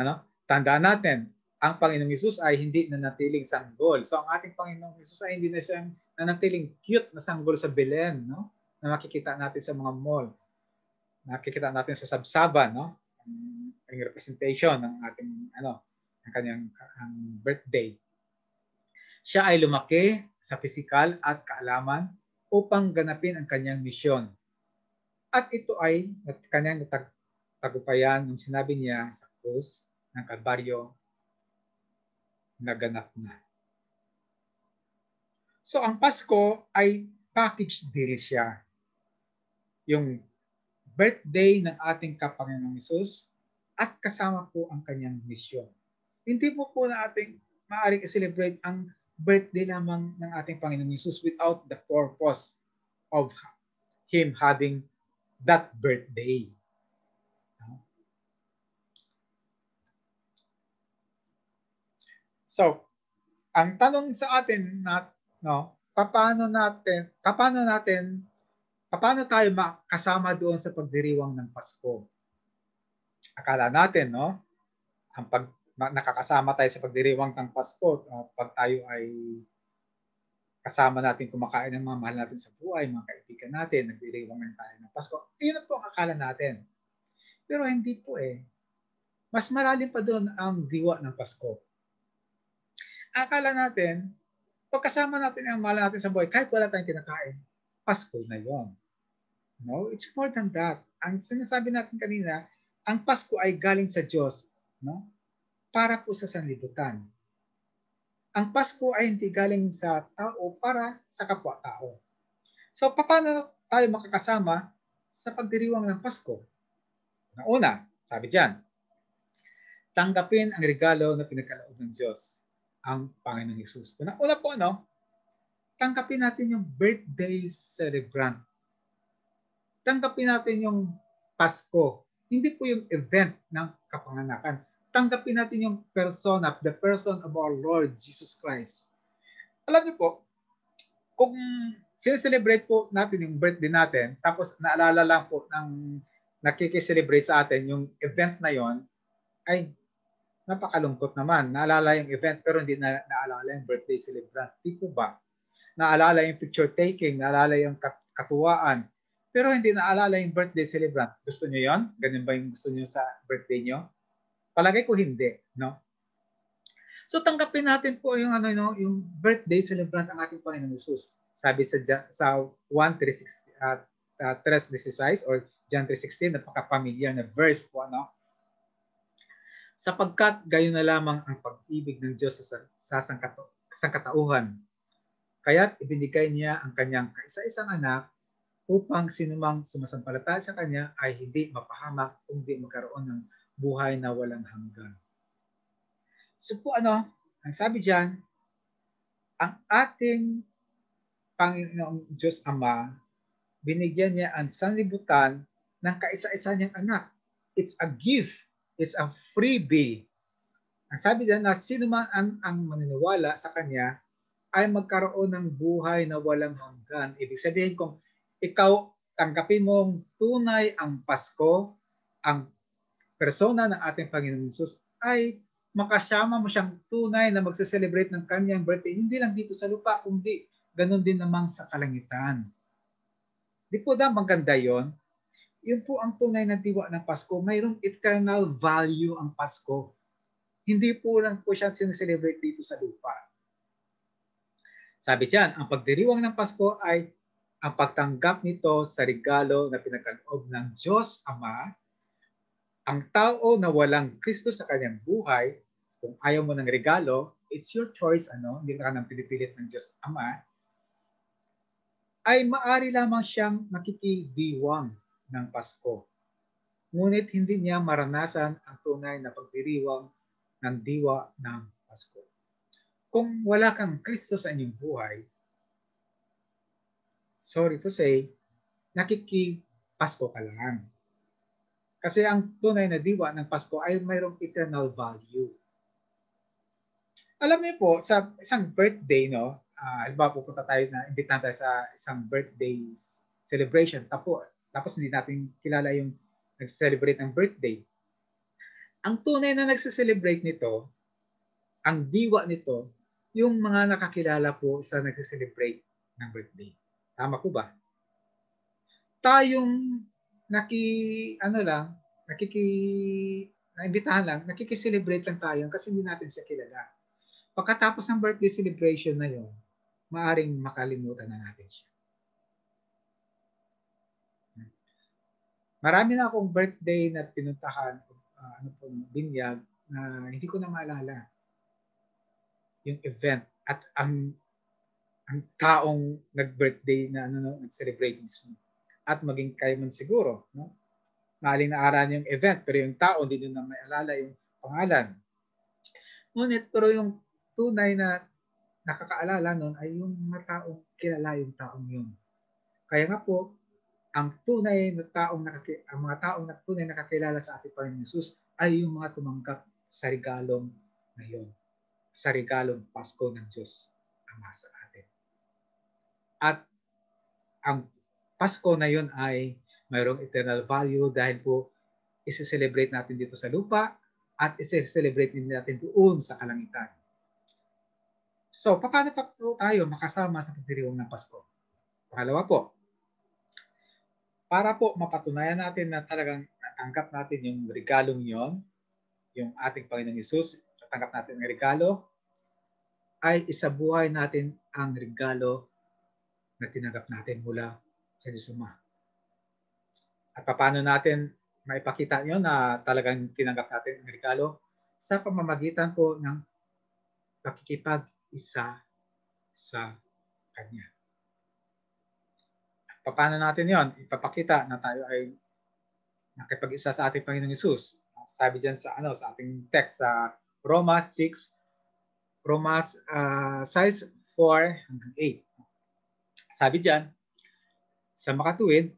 tandaan natin, ang Panginoong Hesus ay hindi nanatiling sanggol. So ang ating Panginoong Hesus ay hindi na siyang nanatiling cute na sanggol sa Belen, na makikita natin sa mga mall. Nakikita natin sa sabsaban, ang representation ng ating ang kanyang birthday. Siya ay lumaki sa pisikal at kaalaman upang ganapin ang kanyang misyon. At ito ay kanyang tagumpayan nung sinabi niya sa krus ng Kalbaryo, naganap na. So ang Pasko ay package deal siya. Yung birthday ng ating Kapanginoong Hesus at kasama po ang kanyang misyon. Hindi po natin maaaring i-celebrate ang birthday lamang ng ating Panginoong Hesus without the purpose of Him having that birthday. So, ang tanong sa atin paano tayo makasama doon sa pagdiriwang ng Pasko? Akala natin, nakakasama tayo sa pagdiriwang ng Pasko pag tayo ay kasama natin kumakain ng mga mahal natin sa buhay, mga kaibigan natin, nagdiriwang tayo ng Pasko. Iyon po ang akala natin. Pero hindi po . Mas malalim pa doon ang diwa ng Pasko. Akala natin, pagkasama natin ang mahal natin sa buhay, kahit wala tayong kinakain, Pasko na yon. No, it's more than that. Ang sinasabi natin kanina, ang Pasko ay galing sa Diyos, no? Para po sa sanlibutan. Ang Pasko ay hindi galing sa tao para sa kapwa-tao. So, paano tayo makakasama sa pagdiriwang ng Pasko? Una, sabi diyan, tanggapin ang regalo na pinagkaloob ng Diyos, ang Panginoong Hesus. Una po, tanggapin natin yung birthday celebrant. Tanggapin natin yung Pasko. Hindi po yung event ng kapanganakan. Tanggapin natin yung persona, the person of our Lord Jesus Christ. Alam niyo po, kung sineselebrate po natin yung birthday natin, tapos naalala lang po ng nakikiselebrate sa atin yung event na yon, ay napakalungkot naman. Naalala yung event pero hindi na naalala yung birthday celebrant. Di po ba? Naalala yung picture taking, naalala yung katuwaan, pero hindi naalala yung birthday celebrant. Gusto niyo yon? Ganun ba yung gusto niyo sa birthday niyo? Palagay ko hindi, no? So tanggapin natin po yung yung birthday celebrant ng ating Panginoong Hesus. Sabi sa 3:16 or John 3:16, napaka-familiar na verse po, sapagkat gayon na lamang ang pag-ibig ng Diyos sa sangkatauhan. Kaya't ibinigay niya ang kanyang kaisa-isang anak upang sinumang sumasampalataya sa kanya ay hindi mapahamak kundi magkaroon ng buhay na walang hanggan. So po ang sabi diyan, ang ating Panginoong Diyos Ama, binigyan niya ang sanlibutan ng kaisa-isa niyang anak. It's a gift. It's a freebie. Ang sabi diyan na sino man ang maniniwala sa kanya ay magkaroon ng buhay na walang hanggan. Ibig sabihin kung ikaw tanggapin mong tunay ang Pasko, ang persona ng ating Panginoon Hesus, ay makasama mo siyang tunay na magse-celebrate ng kanyang birthday, hindi lang dito sa lupa, kundi ganun din naman sa kalangitan. Di po ba maganda yon? Yun po ang tunay na diwa ng Pasko. Mayroong eternal value ang Pasko. Hindi po lang po siya sineselebrate dito sa lupa. Sabi diyan, ang pagdiriwang ng Pasko ay ang pagtanggap nito sa regalo na pinagkaloob ng Diyos Ama. Ang tao na walang Kristo sa kanyang buhay, kung ayaw mo ng regalo, it's your choice, hindi ka nang pinipilit ng Diyos Ama, ay maari lamang siyang makikidiwang ng Pasko. Ngunit hindi niya maranasan ang tunay na pagdiriwang ng diwa ng Pasko. Kung wala kang Kristo sa inyong buhay, sorry to say, nakikipasko ka lang. Kasi ang tunay na diwa ng Pasko ay mayroong eternal value. Alam niyo po, sa isang birthday, halimbawa pupunta tayo imbitahan tayo sa isang birthday celebration, tapos hindi natin kilala yung nag-celebrate ng birthday. Ang tunay na nagse-celebrate nito, ang diwa nito, yung mga nakakilala po sa nagse-celebrate ng birthday. Tama po ba? Tayong naimbitahan lang, nakikicelebrate lang tayo kasi hindi natin siya kilala. Pagkatapos ng birthday celebration na yun, maaring makalimutan na natin siya. Marami na akong birthday na pinuntahan, binyag, na hindi ko na maalala yung event at ang taong nag-birthday na nag-celebrate mismo. At maging kayo man siguro, maaling naaralan yung event pero yung tao hindi na may alala yung pangalan. Ngunit pero yung tunay na nakakaalala nun ay yung mga taong kilala yung taong yun. Kaya nga po, ang tunay na ang mga taong tunay nakakilala sa ating Panginoon Hesus ay yung mga tumanggap sa regalong na yun. Sa regalong Pasko ng Diyos Ama sa atin. At ang Pasko na yun ay mayroong eternal value dahil po isi-celebrate natin dito sa lupa at isi-celebrate din natin doon sa kalangitan. So, paano pa po tayo makasama sa pagdiriwang ng Pasko? Pangalawa po, para po mapatunayan natin na talagang natanggap natin yung regalong yon, yung ating Panginoong Hesus, tatanggap natin ang regalo, ay isabuhay natin ang regalo na tinanggap natin mula sa Diyos Ama. At paano natin maipakita yun na talagang tinanggap natin ang regalo? Sa pamamagitan po ng pakikipag-isa sa Kanya. Paano natin yon? Ipapakita na tayo ay nakipag-isa sa ating Panginoong Hesus. Sabi diyan sa sa ating text sa Romans 6 4 hanggang 8. Sabi diyan, sa makatuwid,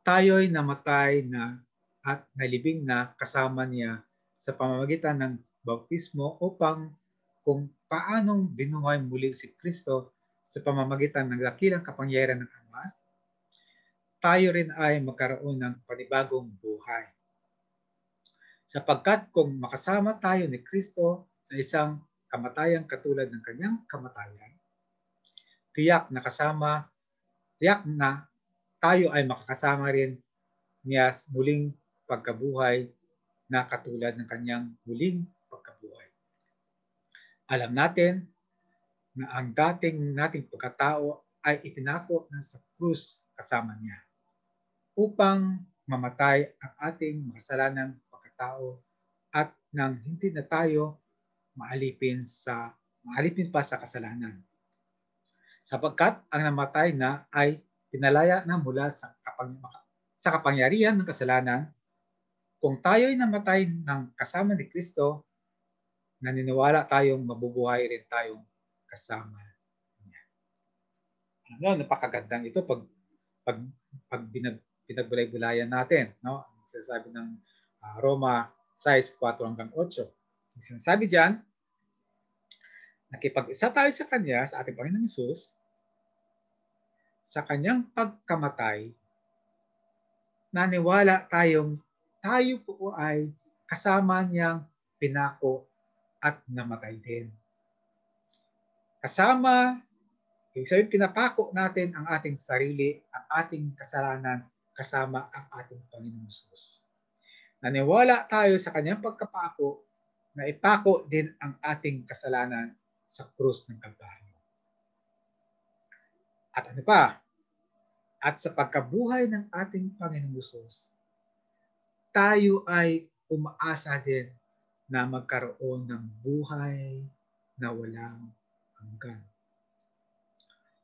tayo'y namatay na at nalibing na kasama niya sa pamamagitan ng bautismo upang kung paanong binuhay muli si Kristo sa pamamagitan ng dakilang kapangyarihan ng Ama, tayo rin ay magkaroon ng panibagong buhay. Sapagkat kung makasama tayo ni Kristo sa isang kamatayan katulad ng kanyang kamatayan, tiyak na tayo ay makakasama rin niya muling pagkabuhay na katulad ng kanyang muling pagkabuhay. Alam natin na ang nating pagkatao ay itinako na sa krus kasama niya upang mamatay ang ating makasalanang pagkatao at nang hindi na tayo maalipin pa sa kasalanan. Sapagkat ang namatay na ay pinalaya na mula sa kapangyarihan ng kasalanan, kung tayo'y namatay ng kasama ni Kristo, naniniwala tayong mabubuhay rin tayong kasama niya. Napakagandang ito pag pinagbulay-bulayan natin, no? Ang sinasabi ng Roma 6:4 hanggang 8. Ang sinasabi diyan, nakipag-isa tayo sa Kanya, sa ating Panginoong Hesus, sa Kanyang pagkamatay, naniwala tayo po ay kasama niyang pinako at namatay din. Kasama, ibig sabihin pinapako natin ang ating sarili, ang ating kasalanan, kasama ang ating Panginoong Hesus. Naniwala tayo sa kanyang pagkapako na ipako din ang ating kasalanan sa krus ng Kalbaryo. At ano pa? At sa pagkabuhay ng ating Panginoong Hesus, tayo ay umaasa din na magkaroon ng buhay na walang hanggan.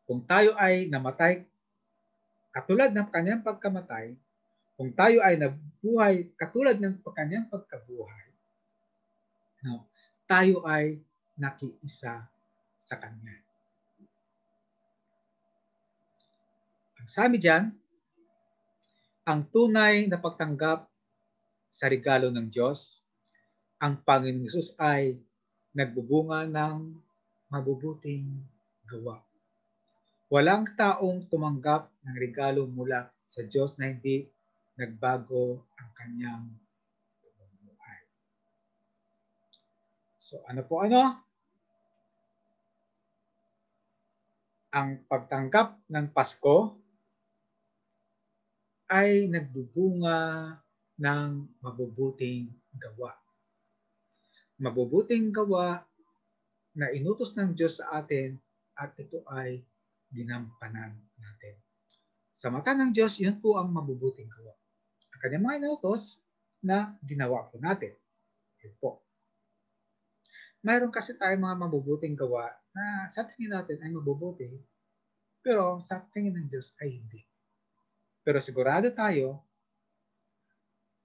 Kung tayo ay namatay katulad ng kanyang pagkamatay, kung tayo ay nabuhay katulad ng kanyang pagkabuhay, no, tayo ay nakiisa sa Kanya. Ang sabi diyan, ang tunay na pagtanggap sa regalo ng Diyos, ang Panginoong Hesus ay nagbubunga ng mabubuting gawa. Walang taong tumanggap ng regalo mula sa Diyos na hindi nagbago ang kanyang buhay. So ano po ang pagtanggap ng Pasko ay nagbubunga ng mabubuting gawa. Mabubuting gawa na inutos ng Diyos sa atin at ito ay ginampanan natin. Sa mata ng Diyos, yun po ang mabubuting gawa. Ang kanyang mga inutos na ginawa po natin. Yun po. Mayroon kasi tayong mga mabubuting gawa na sa tingin natin ay mabubuti, pero sa tingin ng Diyos ay hindi. Pero sigurado tayo,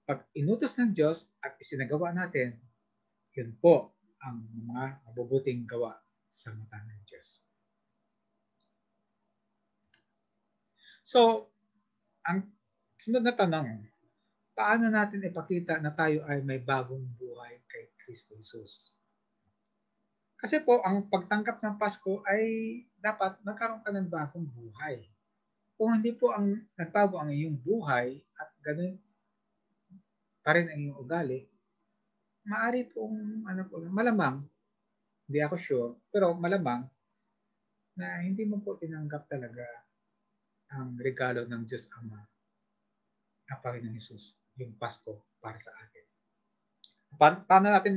pag inutos ng Diyos at isinagawa natin, yun po ang mga mabubuting gawa sa mata ng Diyos. So, ang sunod na tanong, paano natin ipakita na tayo ay may bagong buhay kay Kristo Jesus? Kasi po, ang pagtanggap ng Pasko ay dapat magkaroon ka ng bagong buhay. Kung hindi po ang nagbago ang iyong buhay at ganun pa rin ang iyong ugali, maaari pong malamang, hindi ako sure, pero malamang na hindi mo po tinanggap talaga ang regalo ng Diyos Ama, ang Panginoong Hesus, yung Pasko para sa atin. Paano natin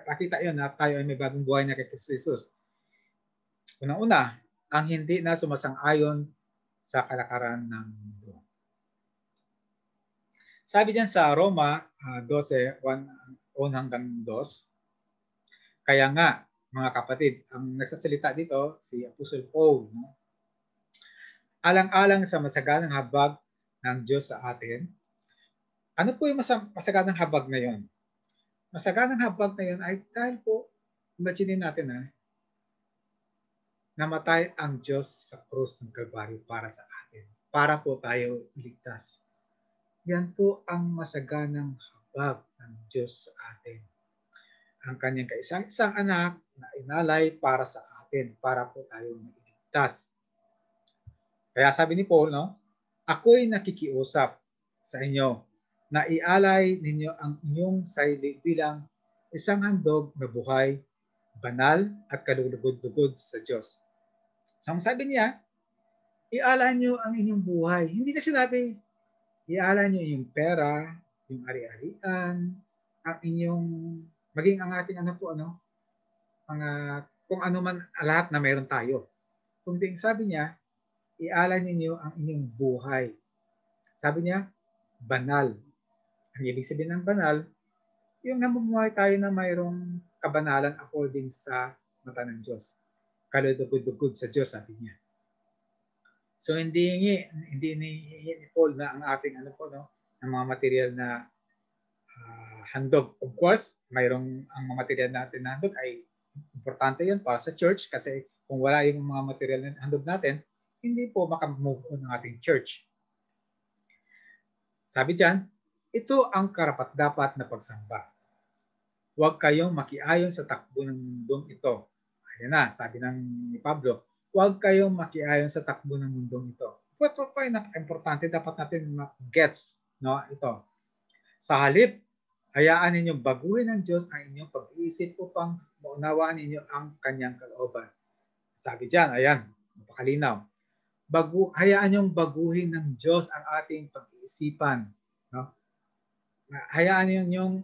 makita yun na tayo ay may bagong buhay na kay Kristo Jesus? Unang-una, ang hindi na sumasang-ayon sa kalakaran ng mundo. Sabi diyan sa Roma 12:1-2, kaya nga, mga kapatid, ang nagsasalita dito si Apostle Paul, no? Alang-alang sa masaganang habag ng Diyos sa atin. Ano po yung masaganang habag na yon? Masaganang habag na yon ay dahil po, imagine natin namatay ang Diyos sa krus ng Kalbaryo para sa atin. Para po tayo iligtas. Yan po ang masaganang habag ng Diyos sa atin. Ang kanyang kaisang-isang anak na inalay para sa atin, para po tayo mailigtas. Kaya sabi ni Paul, no, ako'y nakikiusap sa inyo na ialay ninyo ang inyong sarili bilang isang handog na buhay, banal at kalugod-lugod sa Diyos. So ang sabi niya, ialay nyo ang inyong buhay. Hindi na sinabi, ialay nyo yung pera, yung ari-arian, ang inyong, maging ang ating kung ano man lahat na meron tayo. Kundi sabi niya, ialay ninyo ang inyong buhay. Sabi niya, banal. Ang ibig sabihin ng banal, yung namumuhay tayo na mayroong kabanalan according sa mata ng Diyos. Kaludugod-dugod sa Diyos, sabi niya. So hindi ni Paul na ang ating ng mga material na handog. Of course, mayroong ang mga material natin na handog ay importante yun para sa church kasi kung wala yung mga material na handog natin, hindi po makamove on ng ating church. Sabi diyan, ito ang karapat-dapat na pagsamba. Huwag kayong makiayon sa takbo ng mundong ito. Ayan na, sabi ni Pablo, huwag kayong makiayon sa takbo ng mundong ito. Ito po ay napaka-importante, dapat natin mag-gets ito. Sa halip, hayaan ninyong baguhin ng Diyos ang inyong pag-iisip upang maunawaan ninyo ang kanyang kalooban. Sabi diyan, ayan, napakalinaw. Hayaan niyong baguhin ng Diyos ang ating pag-iisipan. No? Hayaan niyong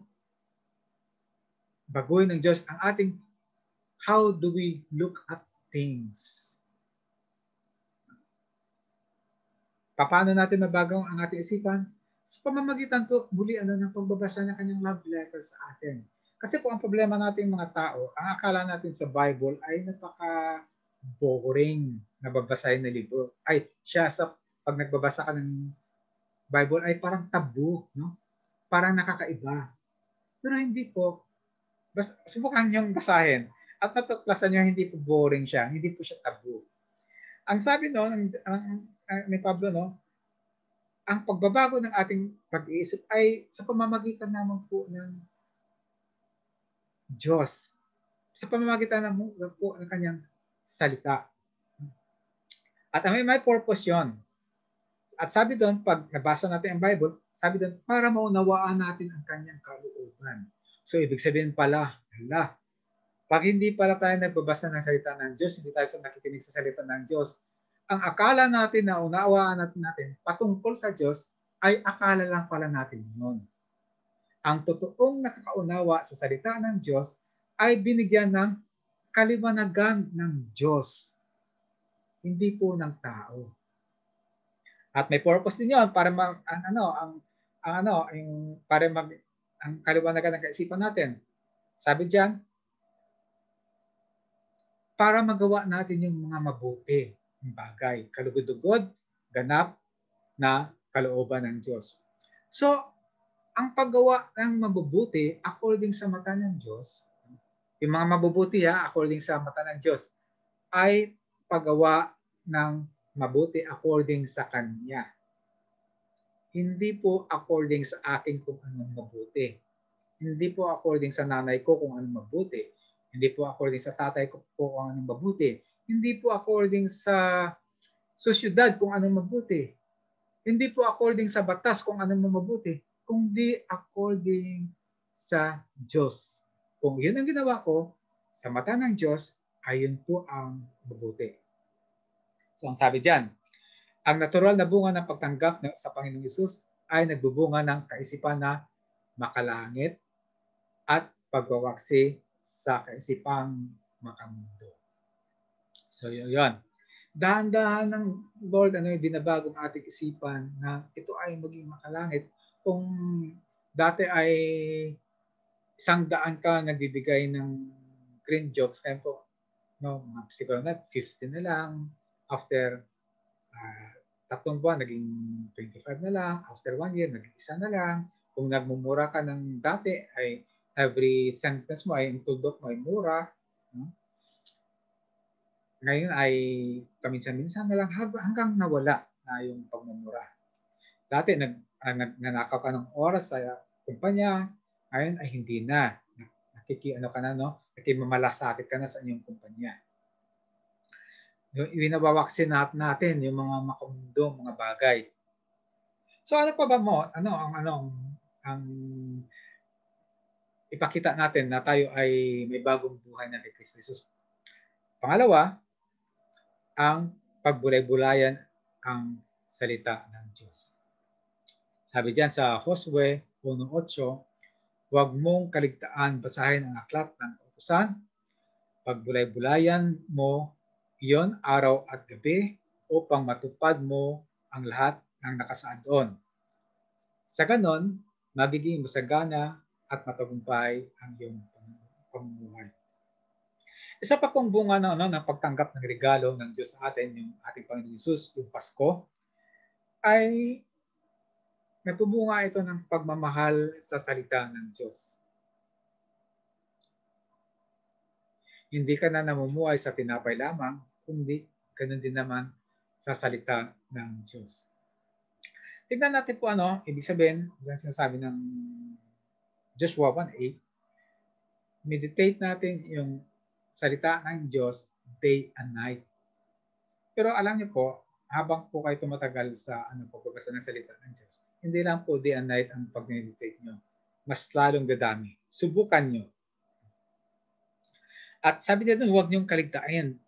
baguhin ng Diyos ang ating how do we look at things. Paano natin mabago ang ating isipan? Sa pamamagitan po, muli ng pagbabasa ng kanyang love letter sa atin. Kasi po ang problema natin mga tao, ang akala natin sa Bible ay napaka-boring na babasahin na libro. Ay, pag nagbabasa ka ng Bible ay parang tabu, no? Parang nakakaiba. Pero hindi po. Subukan niyong basahin at matuklasan niyo hindi po boring siya, hindi po siya tabu. Ang sabi ni Pablo, ang pagbabago ng ating pag-iisip ay sa pamamagitan naman po ng Diyos. Sa pamamagitan naman po ng kanyang salita. At may purpose yon. At sabi doon, pag nabasa natin ang Bible, sabi doon, para maunawaan natin ang kanyang kalooban. So, ibig sabihin pala, pag hindi pala tayo nagbabasa ng salita ng Diyos, hindi tayo nakikinig sa salita ng Diyos, ang akala natin na unawaan natin patungkol sa Diyos ay akala lang pala natin yun. Ang totoong nakakaunawa sa salita ng Diyos ay binigyan ng kaliwanagan ng Diyos, hindi po ng tao. At may purpose din yun para ang kaliwanagan ng kaisipan natin. Sabi diyan, para magawa natin yung mga mabuti ng bagay, kalugod-dugod, ganap na kalooban ng Diyos. So, ang paggawa ng mabubuti according sa mata ng Diyos, yung mga mabubuti according sa mata ng Diyos, ay paggawa ng mabuti according sa Kanya. Hindi po according sa akin kung anong mabuti. Hindi po according sa nanay ko kung anong mabuti. Hindi po according sa tatay ko kung anong mabuti. Hindi po according sa sosyedad kung anong mabuti. Hindi po according sa batas kung anong mabuti. Kundi according sa Diyos. Kung yun ang ginawa ko, sa mata ng Diyos, ayun po ang mabuti. So ang sabi diyan, ang natural na bunga ng pagtanggap sa Panginoong Hesus ay nagbubunga ng kaisipan na makalangit at pagwawaksi sa kaisipang makamundo. So yun. Dahan-dahan ng Lord binabagong ating isipan na ito ay maging makalangit. Kung dati ay 100 ka nagbibigay ng green jobs, kaya po siguro na 50 na lang. After 3 buwan, naging 25 na lang. After 1 year, naging 1 na lang. Kung nagmumura ka ng dati, ay every sentence mo ay tuldok mo ay mura. Ngayon ay paminsan-minsan na lang hanggang nawala na yung pagmumura. Dati nagnanakaw ka ng oras sa kumpanya, ngayon ay hindi na. Nakikimamalasakit ka na sa inyong kumpanya. Winawawaksin natin yung mga makamundo, mga bagay. So ano pa ba ang ipakita natin na tayo ay may bagong buhay na kay Kristo Jesus? Pangalawa, ang pagbulay-bulayan ang salita ng Diyos. Sabi diyan sa Josue 1:8, huwag mong kaligtaan basahin ang aklat ng kautusan, pagbulay-bulayan mo iyon araw at gabi upang matupad mo ang lahat ng nakasaad doon. Sa ganon, magiging masagana at matagumpay ang iyong pamumuhay. Isa pa pong bunga ng pagtanggap ng regalo ng Diyos sa atin, yung ating Panginoon Jesus, yung Pasko, ay nagtubunga ito ng pagmamahal sa salita ng Diyos. Hindi ka na namumuhay sa tinapay lamang, kundi ganun din naman sa salita ng Diyos. Tignan natin po ibig sabihin, yung sinasabi ng Joshua 1:8, meditate natin yung salita ng Diyos day and night. Pero alam niyo po, habang po kayo tumatagal sa pagbabasa ng salita ng Diyos, hindi lang po day and night ang pag-meditate nyo. Mas lalong dadami. Subukan nyo. At sabi niya doon, huwag niyong kaligtaan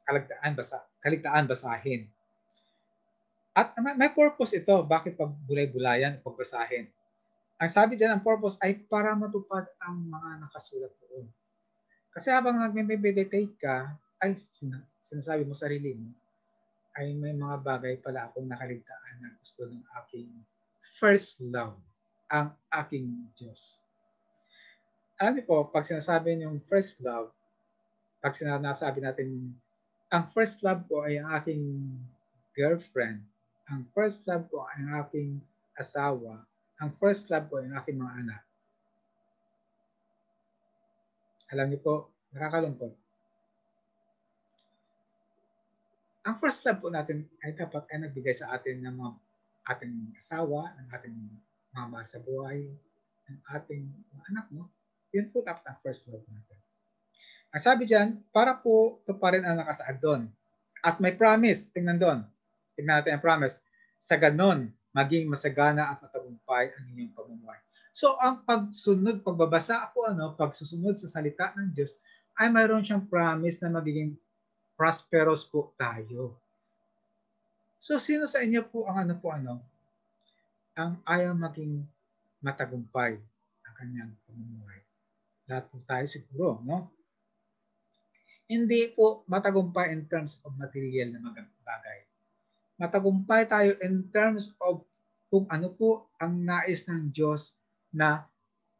basahin. At may purpose ito. Bakit pagbulay-bulayan, pagbasahin? Ang sabi diyan, ang purpose ay para matupad ang mga nakasulat doon. Kasi habang nag-meditate ka, ay sinasabi mo sarili mo, ay may mga bagay pala akong nakaligtaan na gusto ng aking first love, ang aking Diyos. Alam niyo po, pag sinasabi niyong first love, pag sinasabi natin, ang first love ko ay ang aking girlfriend, ang first love ko ay ang aking asawa, ang first love ko ay ang aking mga anak. Alam niyo po, nakakalungkot. Ang first love po natin ay dapat ay nagbigay sa atin ng mga ating asawa, ng ating mga mahal sa buhay, ng ating mga anak, Yun po dapat ang first love natin. Ang sabi diyan, para po ito pa rin ang nakasaad doon. At may promise, tingnan doon. Tingnan natin ang promise. Sa ganon, maging masagana at matagumpay ang inyong pamumuhay. So, ang pagbabasa po, pagsusunod sa salita ng Diyos, ay mayroon siyang promise na magiging prosperous po tayo. So, sino sa inyo po ang ang ayaw maging matagumpay ang kanyang pamumuhay? Lahat po tayo siguro, Hindi po matagumpay in terms of material na bagay. Matagumpay tayo in terms of kung ano po ang nais ng Diyos na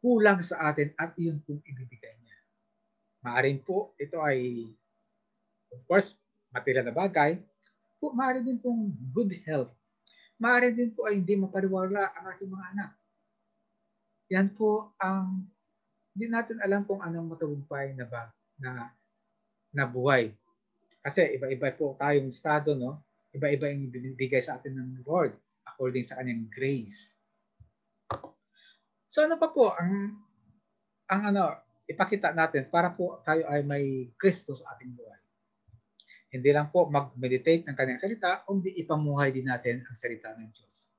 kulang sa atin at iyon pong ibibigay niya. Maaring po ito ay, of course, material na bagay. Maaring din pong good health. Maaring din po ay hindi mapariwala ang ating mga anak. Yan po ang hindi natin alam kung anong matagumpay na buhay. Kasi iba-iba po tayong estado, Iba-iba yung binibigay sa atin ng Lord according sa kanyang grace. So ano pa po ang ipakita natin para po tayo ay may Kristo sa ating buhay? Hindi lang po mag-meditate ng kanyang salita, kundi ipamuhay din natin ang salita ng Diyos.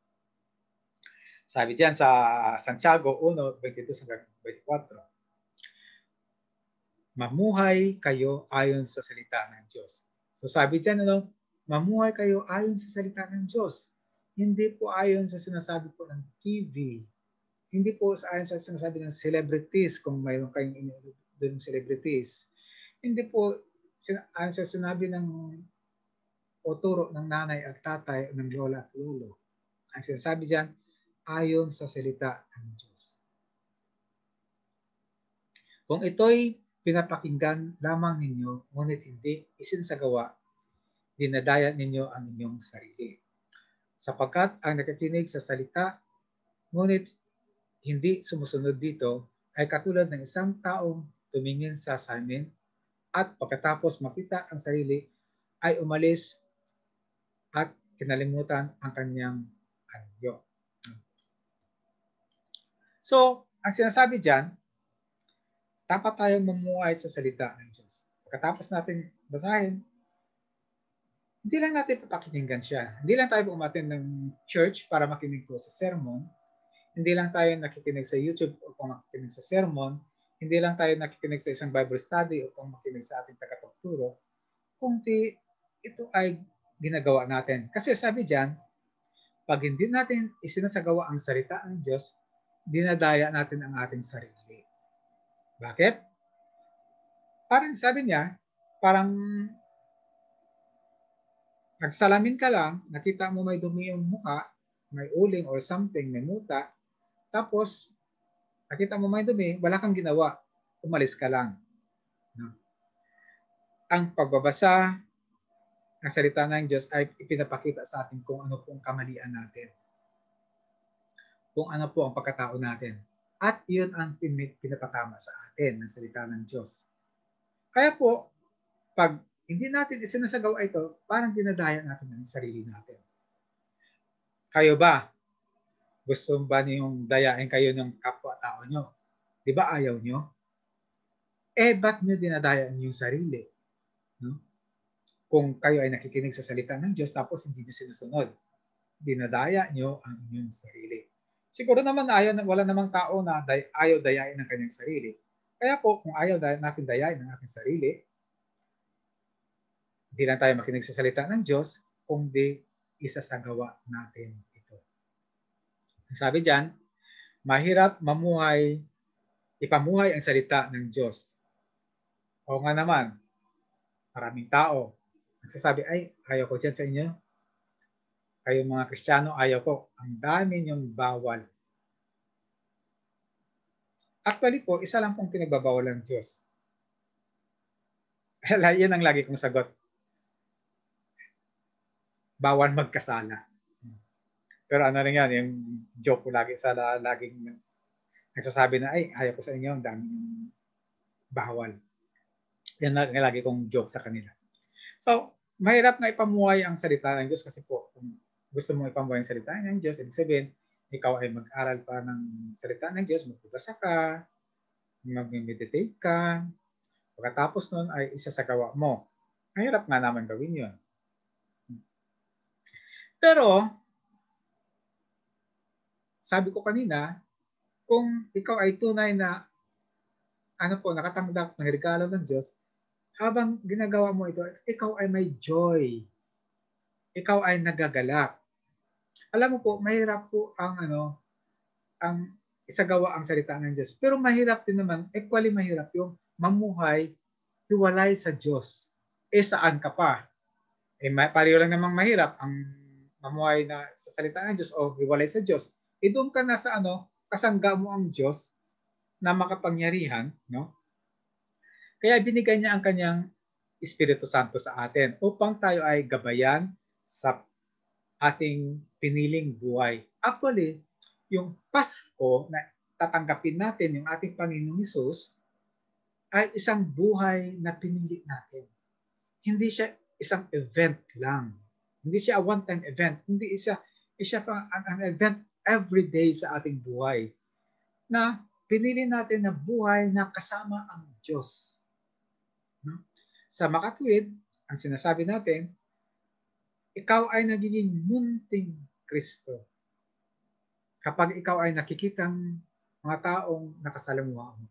Sabi diyan sa Santiago 1:22-24, mamuhay kayo ayon sa salita ng Diyos. So sabi diyan, mamuhay kayo ayon sa salita ng Diyos. Hindi po ayon sa sinasabi po ng TV. hindi po ayon sa sinasabi ng celebrities, kung mayroon kayong doon celebrities. Hindi po ayon sa sinabi ng o turo ng nanay at tatay, ng lola at lolo. Ang sinasabi diyan, ayon sa salita ng Diyos. Kung ito'y pinapakinggan lamang ninyo, ngunit hindi isinasagawa, dinadaya ninyo ang inyong sarili. Sapagkat ang nakikinig sa salita, ngunit hindi sumusunod dito, ay katulad ng isang taong tumingin sa salamin at pagkatapos makita ang sarili, ay umalis at kinalimutan ang kanyang anyo. So, ang sinasabi diyan, dapat tayong mamuhay sa salita ng Diyos. Pagkatapos natin basahin, hindi lang natin papakinggan siya. Hindi lang tayo umattend ng church para makinig po sa sermon. Hindi lang tayo nakikinig sa YouTube upang makikinig sa sermon. Hindi lang tayo nakikinig sa isang Bible study upang makinig sa ating tagapagturo. Kundi ito ay ginagawa natin. Kasi sabi diyan, pag hindi natin isinasagawa ang salita ng Diyos, dinadaya natin ang ating sarili. Bakit? Parang sabi niya, parang nagsalamin ka lang, nakita mo may dumi yung mukha, may uling or something, may muta, tapos nakita mo may dumi, wala kang ginawa, umalis ka lang. No? Ang pagbabasa ng salita ng Diyos ay ipinapakita sa atin kung ano pong kamalian natin. Kung ano po ang pagkatao natin. At iyon ang pinapatama sa atin ng salita ng Diyos. Kaya po, pag hindi natin isinasagawa ito, parang dinadaya natin ang sarili natin. Kayo ba? Gusto ba niyong dayain kayo ng kapwa-tao nyo? Di ba ayaw nyo? Ba't nyo dinadaya yung sarili? No? Kung kayo ay nakikinig sa salita ng Diyos tapos hindi nyo sinusunod, dinadaya nyo ang inyong sarili. Siguro naman wala namang tao na ayaw dayain ang kanyang sarili. Kaya po, kung ayaw natin dayain ang ating sarili, hindi lang tayo makinig sa salita ng Diyos, kundi isasagawa natin ito. Sabi diyan, mahirap ipamuhay ang salita ng Diyos. O nga naman, maraming tao nagsasabi, ay, ayaw ko dyan sa inyo. Kayong mga Kristiyano, ayaw ko. Ang dami niyong bawal. Actually po, isa lang pong pinagbabawal ng Diyos. Yan ang lagi kong sagot. Bawal magkasala. Pero ano rin yan, yung joke ko lagi sa laging nagsasabi na, ay, ayaw ko sa inyo, ang dami yung bawal. Yan ang lagi kong joke sa kanila. So, mahirap nga ipamuhay ang salita ng Diyos kasi po, kung gusto mong ipamuhay ang salita ng Diyos, ibig sabihin, ikaw ay mag-aral pa ng salita ng Diyos, magbabasa ka, mag-meditate ka, pagkatapos nun ay isasagawa mo. Mahirap nga naman gawin yun. Pero, sabi ko kanina, kung ikaw ay tunay na nakatanggap ng regalo ng Diyos, habang ginagawa mo ito, ikaw ay may joy. Ikaw ay nagagalak. Alam mo po, mahirap po ang isagawa ang salita ng Diyos. Pero mahirap din naman, equally mahirap yung mamuhay hiwalay sa Diyos. Saan ka pa? Pareho lang namang mahirap ang mamuhay na sa salita ng Diyos o hiwalay sa Diyos. Doon ka na sa kasangga mo ang Diyos na makapangyarihan, no? Kaya binigay niya ang kanyang Espiritu Santo sa atin upang tayo ay gabayan sa ating piniling buhay. Actually, yung Pasko na tatanggapin natin, yung ating Panginoong Hesus, ay isang buhay na pinili natin. Hindi siya isang event lang. Hindi siya a one-time event. Hindi siya an event every day sa ating buhay. Na pinili natin na buhay na kasama ang Diyos. Sa makatwid, ang sinasabi natin, ikaw ay nagiging munting Kristo. Kapag ikaw ay nakikitang mga taong nakasalamuha mo.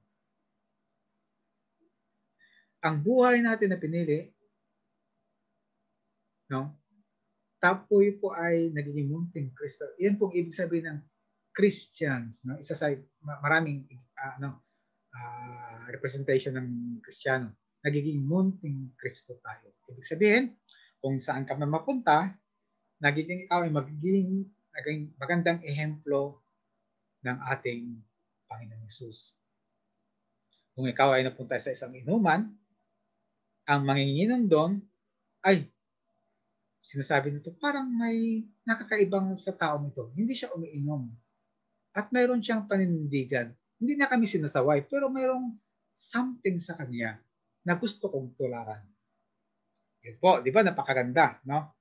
Ang buhay natin na pinili, no? Tapoy po ay nagiging munting Kristo. Yan pong ibig sabihin ng Christians, no? Isa sa maraming representation ng Kristiyano, nagiging munting Kristo tayo. Ibig sabihin, kung saan ka man mapunta, nagiging ikaw ay magiging magandang ehemplo ng ating Panginoong Hesus. Kung ikaw ay napunta sa isang inuman, ang manginginom doon ay sinasabi nito, parang may nakakaibang sa taong ito. Hindi siya umiinom. At mayroon siyang paninindigan. Hindi na kami sinasaway, pero mayroong something sa kanya na gusto kong tularan. Yun po, di ba? Napakaganda, no?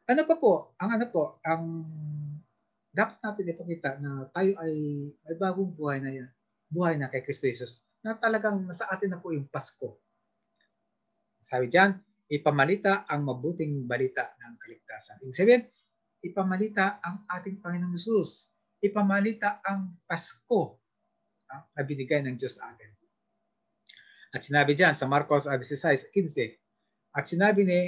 Ano pa po? Ang dapat natin ipakita na tayo ay may bagong buhay na yan. Buhay na kay Kristo Jesus. Na talagang nasa atin na po yung Pasko. Sabi diyan, ipamalita ang mabuting balita ng kaligtasan. Ibig sabihin, ipamalita ang ating Panginoong Hesus. Ipamalita ang Pasko na binigay ng Diyos sa atin. At sinabi diyan sa Marcos 16:15, at sinabi ni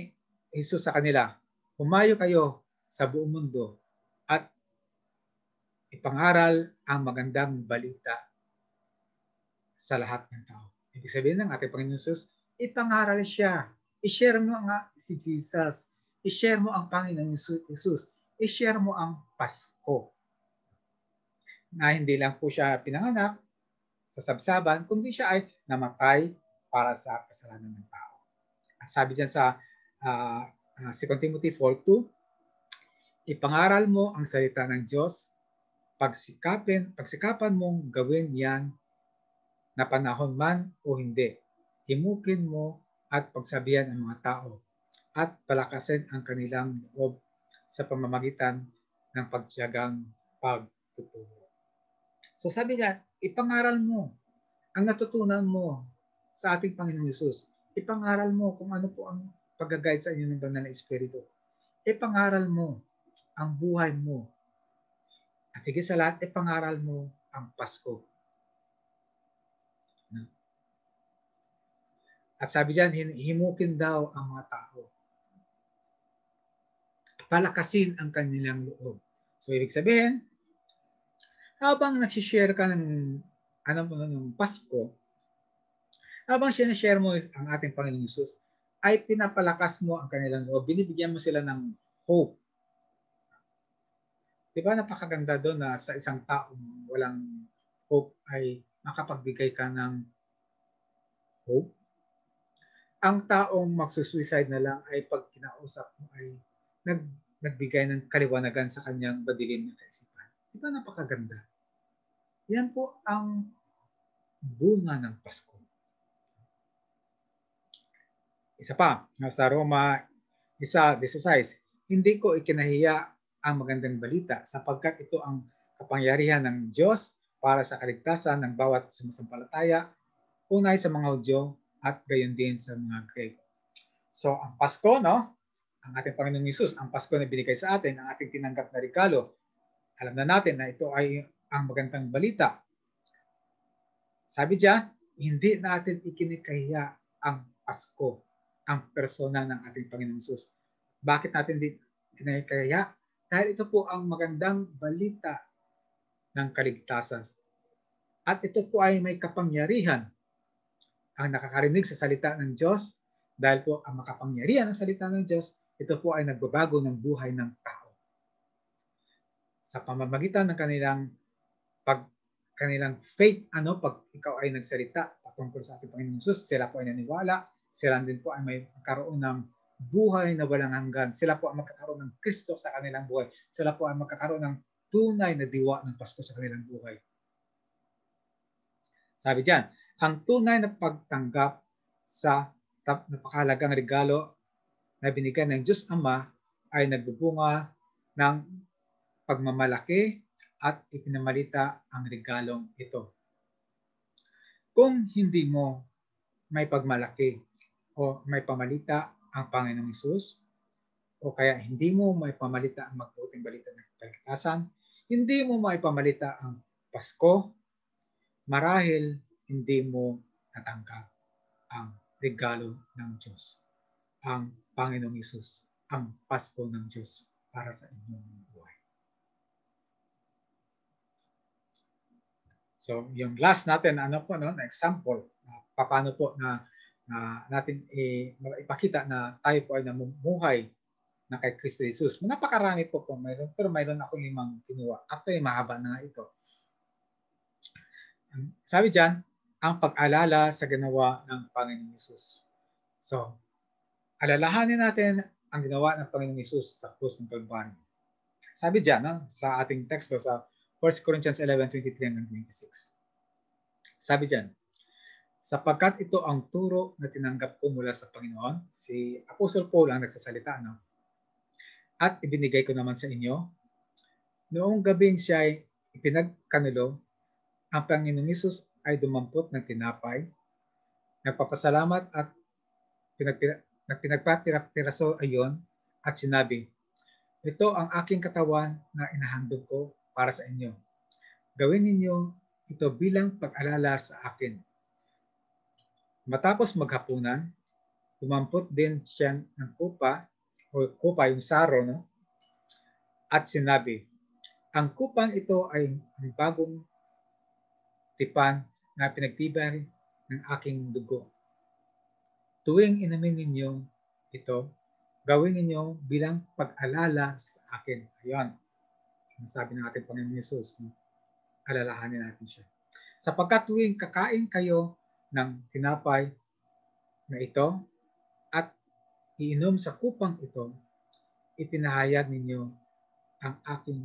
Jesus sa kanila, humayo kayo sa buong mundo at ipangaral ang magandang balita sa lahat ng tao. Ibig sabihin ng ating Panginoon Jesus, ipangaral siya. I-share mo nga si Jesus. I-share mo ang Panginoong Jesus. I-share mo ang Pasko. Na hindi lang po siya pinanganak sa sabsaban, kundi siya ay namatay para sa kasalanan ng tao. At sabi diyan sa 2 Timothy 4:2, ipangaral mo ang salita ng Diyos, pagsikapan mong gawin yan na panahon man o hindi. Himukin mo at pagsabihan ang mga tao at palakasin ang kanilang loob sa pamamagitan ng pagtiyagang pagtuturo. So sabi niya, ipangaral mo ang natutunan mo sa ating Panginoong Hesus. Ipangaral mo kung ano po ang pag-guide sa inyo ng Banal na Espiritu. Ipangaral mo ang buhay mo. At higit sa lahat, ipangaral mo ang Pasko. At sabi diyan, himukin daw ang mga tao. Palakasin ang kanilang loob. So, ibig sabihin, habang nagsishare ka ng Pasko, habang sinashare mo ang ating Panginoong Hesus, ay pinapalakas mo ang kanilang loob. Binibigyan mo sila ng hope. Diba napakaganda doon na sa isang taong walang hope ay makapagbigay ka ng hope? Ang taong magsusuicide na lang ay pag kinausap mo ay nagbigay ng kaliwanagan sa kanyang madilim na kaisipan. Di ba napakaganda? Yan po ang bunga ng Pasko. Isa pa, sa Roma 1:16, hindi ko ikinahiya ang magandang balita sapagkat ito ang kapangyarihan ng Diyos para sa kaligtasan ng bawat sumasampalataya, unay sa mga Hudyo at gayon din sa mga Grego. So, ang Pasko, no? Ang ating Panginoong Hesus, ang Pasko na binigay sa atin, ang ating tinanggap na regalo, alam na natin na ito ay ang magandang balita. Sabi diyan, hindi natin ikinikahiya ang Pasko, ang persona ng ating Panginoong Hesus. Bakit natin hindi kinikahiya? Dahil ito po ang magandang balita ng kaligtasan. At ito po ay may kapangyarihan. Ang nakakarinig sa salita ng Diyos, dahil po ang makapangyarihan ng salita ng Diyos, ito po ay nagbabago ng buhay ng tao. Sa pamamagitan ng kanilang faith, pag ikaw ay nagsalita patungkol sa ating Panginoong Hesus, sila po ay naniwala, sila din po ay may magkaroon ng buhay na walang hanggan. Sila po ay magkakaroon ng Kristo sa kanilang buhay. Sila po ay magkakaroon ng tunay na diwa ng Pasko sa kanilang buhay. Sabi diyan, ang tunay na pagtanggap sa napakahalagang regalo na binigay ng Diyos Ama ay nagbubunga ng pagmamalaki at ipinamalita ang regalong ito. Kung hindi mo may pagmalaki o may pamalita ang Panginoong Hesus, o kaya hindi mo may pamalita ang mabuting balita ng kaligtasan, hindi mo may pamalita ang Pasko, marahil hindi mo natanggap ang regalo ng Diyos, ang Panginoong Hesus, ang Pasko ng Diyos para sa inyong buhay. So, yung last natin, ano po, no, na example, paano po na natin ipakita na tayo po ay namumuhay na kay Kristo Jesus. Napakarami po po mayroon, pero mayroon ako 5 kinuha. Actually, mahaba na ito. Sabi diyan, ang pag-alala sa ginawa ng Panginoong Jesus. So, alalahanin natin ang ginawa ng Panginoong Jesus sa krus ng Kalbaryo. Sabi diyan, no, sa ating teksto sa 1 Corinthians 11:23-26. Sabi diyan, sapagkat ito ang turo na tinanggap ko mula sa Panginoon, si Apostle Paul ang nagsasalita, no? At ibinigay ko naman sa inyo, noong gabing siya ay ipinagkanulo, ang Panginoong Hesus ay dumampot ng tinapay, nagpapasalamat at pinagpatiraso ayon at sinabi, ito ang aking katawan na inahandog ko para sa inyo. Gawin ninyo ito bilang pag-alala sa akin. Matapos maghapunan, dumampot din siya ng kupa, o kupa yung saro, no? At sinabi, ang kupang ito ay ang bagong tipan na pinagtibay ng aking dugo. Tuwing inumin ninyo ito, gawin ninyo bilang pag-alala sa akin. Ayan, sinasabi ng ating Panginoon Hesus, no? Alalahanin natin siya. Sapagkat tuwing kakain kayo ng tinapay na ito at iinom sa kupang ito, ipinahayag ninyo ang aking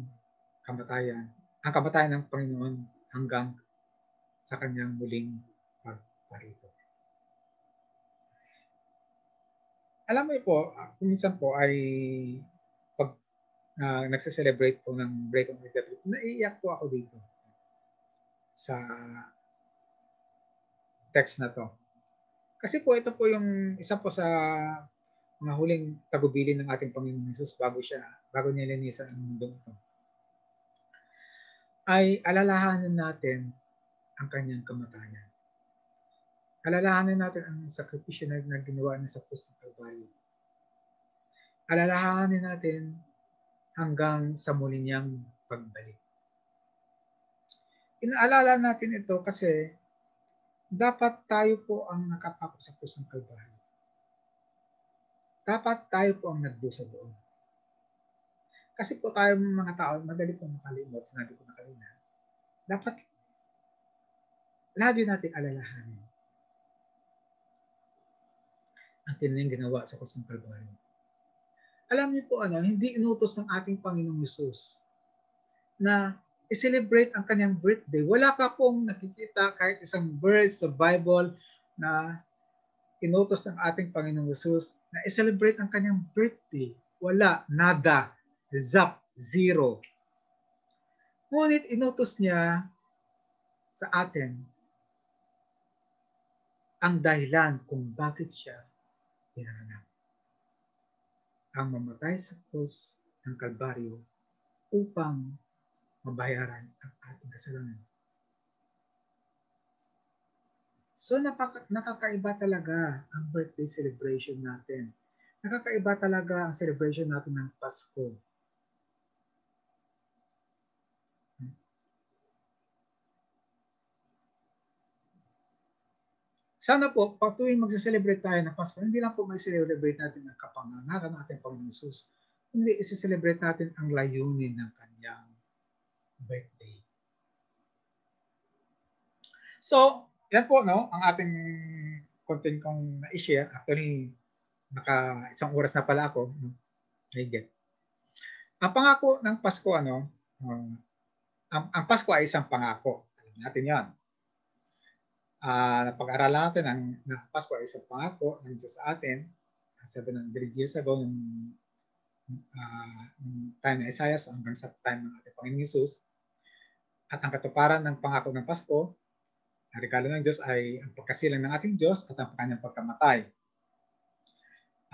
kamatayan, ang kamatayan ng Panginoon hanggang sa kanyang muling pagparito. Alam mo po, minsan po ay pag nagse-celebrate po ng break of the devil, naiiyak po ako dito sa text na to. Kasi po ito po yung isa po sa mga huling tagubilin ng ating Panginoon Hesus bago niya linisan ang mundo ito. Ay alalahanin natin ang kanyang kamatayan. Alalahanin natin ang sakripisyo na ginawa niya sa krus ng Kalbaryo. Alalahanin natin hanggang sa muli niyang pagbalik. Inaalala natin ito kasi dapat tayo po ang nakapako sa krus ng Kalbaryo. Dapat tayo po ang nagdusa doon. Kasi po tayo mga tao, madali po makalimot, sinabi ko na kanina. Dapat lagi natin alalahanin ang kanyang ginawa sa krus ng Kalbaryo. Alam niyo po hindi inutos ng ating Panginoong Hesus na i-celebrate ang kanyang birthday. Wala ka pong nakikita kahit isang verse sa Bible na inutos ng ating Panginoong Hesus na i-celebrate ang kanyang birthday. Wala, nada, zap, zero. Ngunit inutos niya sa atin ang dahilan kung bakit siya pinanganak. Ang mamatay sa krus ng Kalbaryo upang mabayaran ang ating kasalanan. So nakakaiba talaga ang birthday celebration natin. Nakakaiba talaga ang celebration natin ng Pasko. Sana po, pag tuwing magse-celebrate tayo ng Pasko, hindi lang po may celebrate natin ang kapanganakan ng ating Panginoon Hesus, hindi isi-celebrate natin ang layunin ng kanyang birthday. So, yan po, no, ang ating content kong na-share. Actually, naka 1 oras na pala ako. Higit. Ang pangako ng Pasko, ang Pasko ay isang pangako. Alam natin yan. Napag-aralan natin ang Pasko ay isang pangako ng Diyos sa atin. 700 years ago, yung time ni Isaiah hanggang sa time ng ating Panginoon Hesus. At ang katuparan ng pangako ng Pasko, ang regalo ng Diyos ay ang pagkasilang ng ating Diyos at ang kanyang pagkamatay.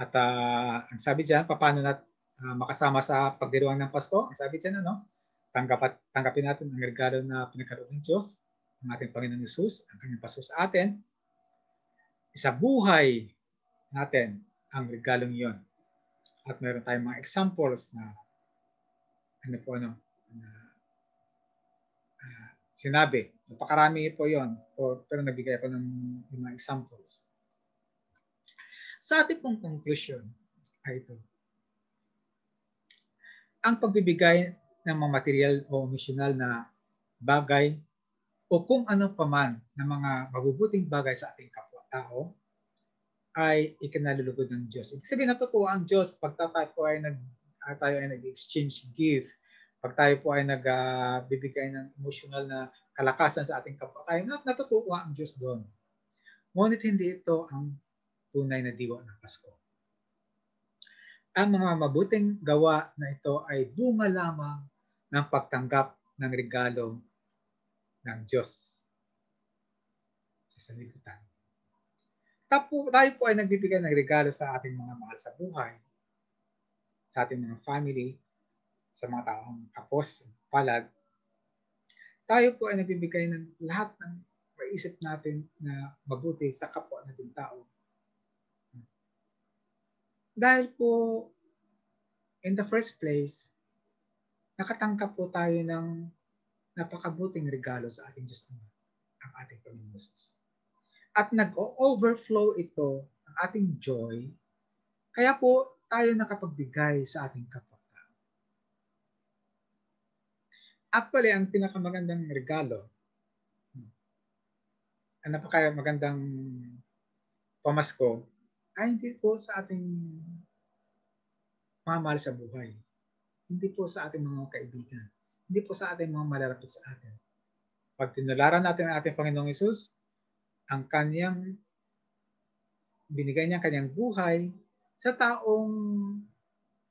At ang sabi diyan, paano makasama sa pagdiruang ng Pasko? Ang sabi diyan, tanggapin natin ang regalo na pinagkaroon ng Diyos, ang ating Panginoon Hesus, ang kanyang Pasko sa atin. Isabuhay natin ang regalong iyon. At meron tayong mga examples na sinabi Napakarami po yon. Pero nagbigay ako ng mga examples. Sa ating pong conclusion ay ito. Ang pagbibigay ng mga material o emosyonal na bagay o kung ano paman na mga mabubuting bagay sa ating kapwa-tao ay ikinalulugod ng Diyos. Ibig sabihin, natutuwa ang Diyos pag tayo ay nag-exchange gift, pag tayo po ay nagbibigay ng emosyonal na kalakasan sa ating kapwa-tao, natutuwa ang Diyos doon. Ngunit hindi ito ang tunay na diwa ng Pasko. Ang mga mabuting gawa na ito ay bunga lamang ng pagtanggap ng regalo ng Diyos sa sanlibutan. Tayo po ay nagbibigay ng regalo sa ating mga mahal sa buhay, sa ating mga family, sa mga taong kapos, palad. Tayo po ay nagbibigay ng lahat ng maisip natin na mabuti sa kapwa nating tao. Dahil po, in the first place, nakatanggap po tayo ng napakabuting regalo sa ating Diyos Ama, ang ating Panginoon Jesus. At nag-overflow ito ang ating joy, kaya po tayo nakapagbigay sa ating kapwa-tao. Actually, ang pinakamagandang regalo, ang napakamagandang pamasko, ay hindi po sa ating mga mahal sa buhay. Hindi po sa ating mga kaibigan. Hindi po sa ating mga malalapit sa atin. Pag tinularan natin ang ating Panginoong Hesus, ang kanyang binigay niya kanyang buhay sa taong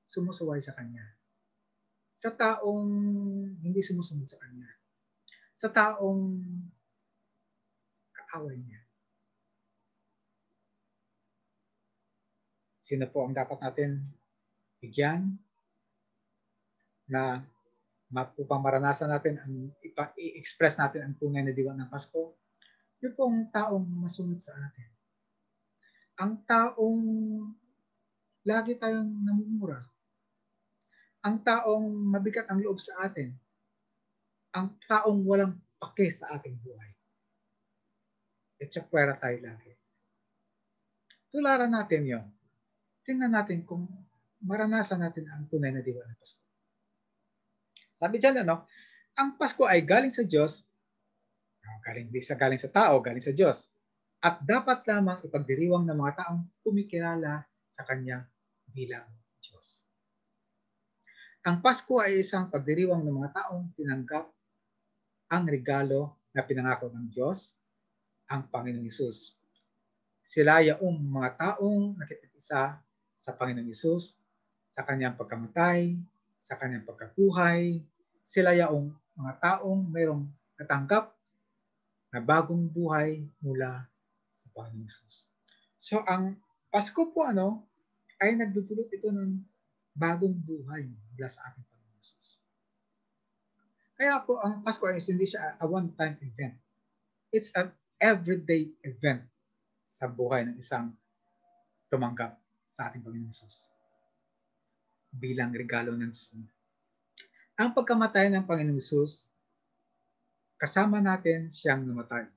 sumusuway sa kanya. Sa taong hindi sumusunod sa kanya. Sa taong kaaway niya. Sino po ang dapat natin bigyan na upang maranasan natin ang i-express natin ang tunay na diwa ng Pasko? Yung pong taong masunod sa atin. Ang taong lagi tayong namumura. Ang taong mabigat ang loob sa atin. Ang taong walang pake sa ating buhay. Etsakwera tayo lagi. Tularan natin yon. Tingnan natin kung maranasan natin ang tunay na diwa ng Pasko. Sabi dyan, ang Pasko ay galing sa Diyos, galing sa tao, galing sa Diyos. At dapat lamang ipagdiriwang ng mga taong kumikilala sa Kanya bilang Diyos. Ang Pasko ay isang pagdiriwang ng mga taong tinanggap ang regalo na pinangako ng Diyos, ang Panginoong Hesus. Sila yaong mga taong nakikisa sa Panginoong Hesus, sa Kanyang pagkamatay, sa Kanyang pagkabuhay. Sila yaong mga taong mayroong natanggap na bagong buhay mula sa Panginoong Hesus. So ang Pasko po ay nagdudulot ito ng bagong buhay mula sa ating Panginoong Hesus. Kaya po ang Pasko ay hindi siya a one-time event. It's an everyday event sa buhay ng isang tumanggap sa ating Panginoong Hesus bilang regalo ng Diyos. Ang pagkamatay ng Panginoong Hesus, kasama natin siyang namatay.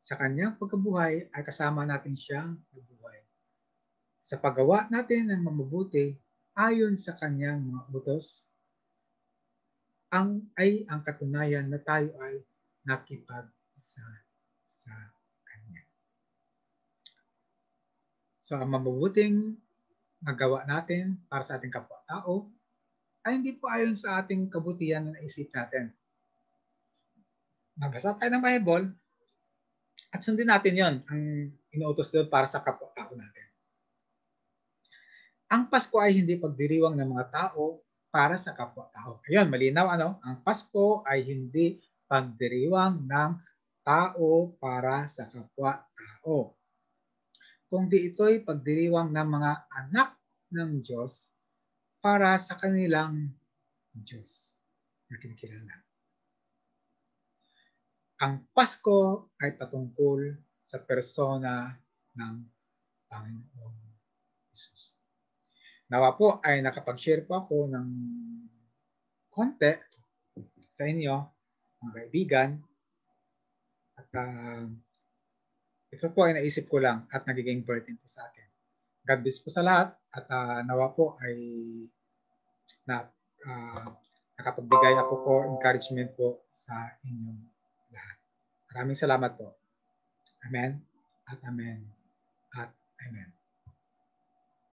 Sa kanyang pagkabuhay ay kasama natin siyang nabuhay. Sa paggawa natin ng mabubuti ayon sa kanyang mga utos, ang katunayan na tayo ay nakipag-isa sa kanya. So ang mabubuting magawa natin para sa ating kapwa-tao ay hindi po ayon sa ating kabutihan na naisip natin. Magbasa tayo ng Bible at sundin natin yon ang inuutos doon para sa kapwa-tao natin. Ang Pasko ay hindi pagdiriwang ng mga tao para sa kapwa-tao. Ayun, malinaw ang Pasko ay hindi pagdiriwang ng tao para sa kapwa-tao. Kundi ito'y pagdiriwang ng mga anak ng Diyos para sa kanilang Diyos na kinikilala. Ang Pasko ay patungkol sa persona ng Panginoong Hesus. Nawa po ay nakapag-share po ako ng konti sa inyo, mga kaibigan, At ito po ay naisip ko lang at nagiging burden po sa akin. God bless po sa lahat at nawa po ay nakapagbigay ako po encouragement po sa inyong lahat. Maraming salamat po. Amen at amen at amen.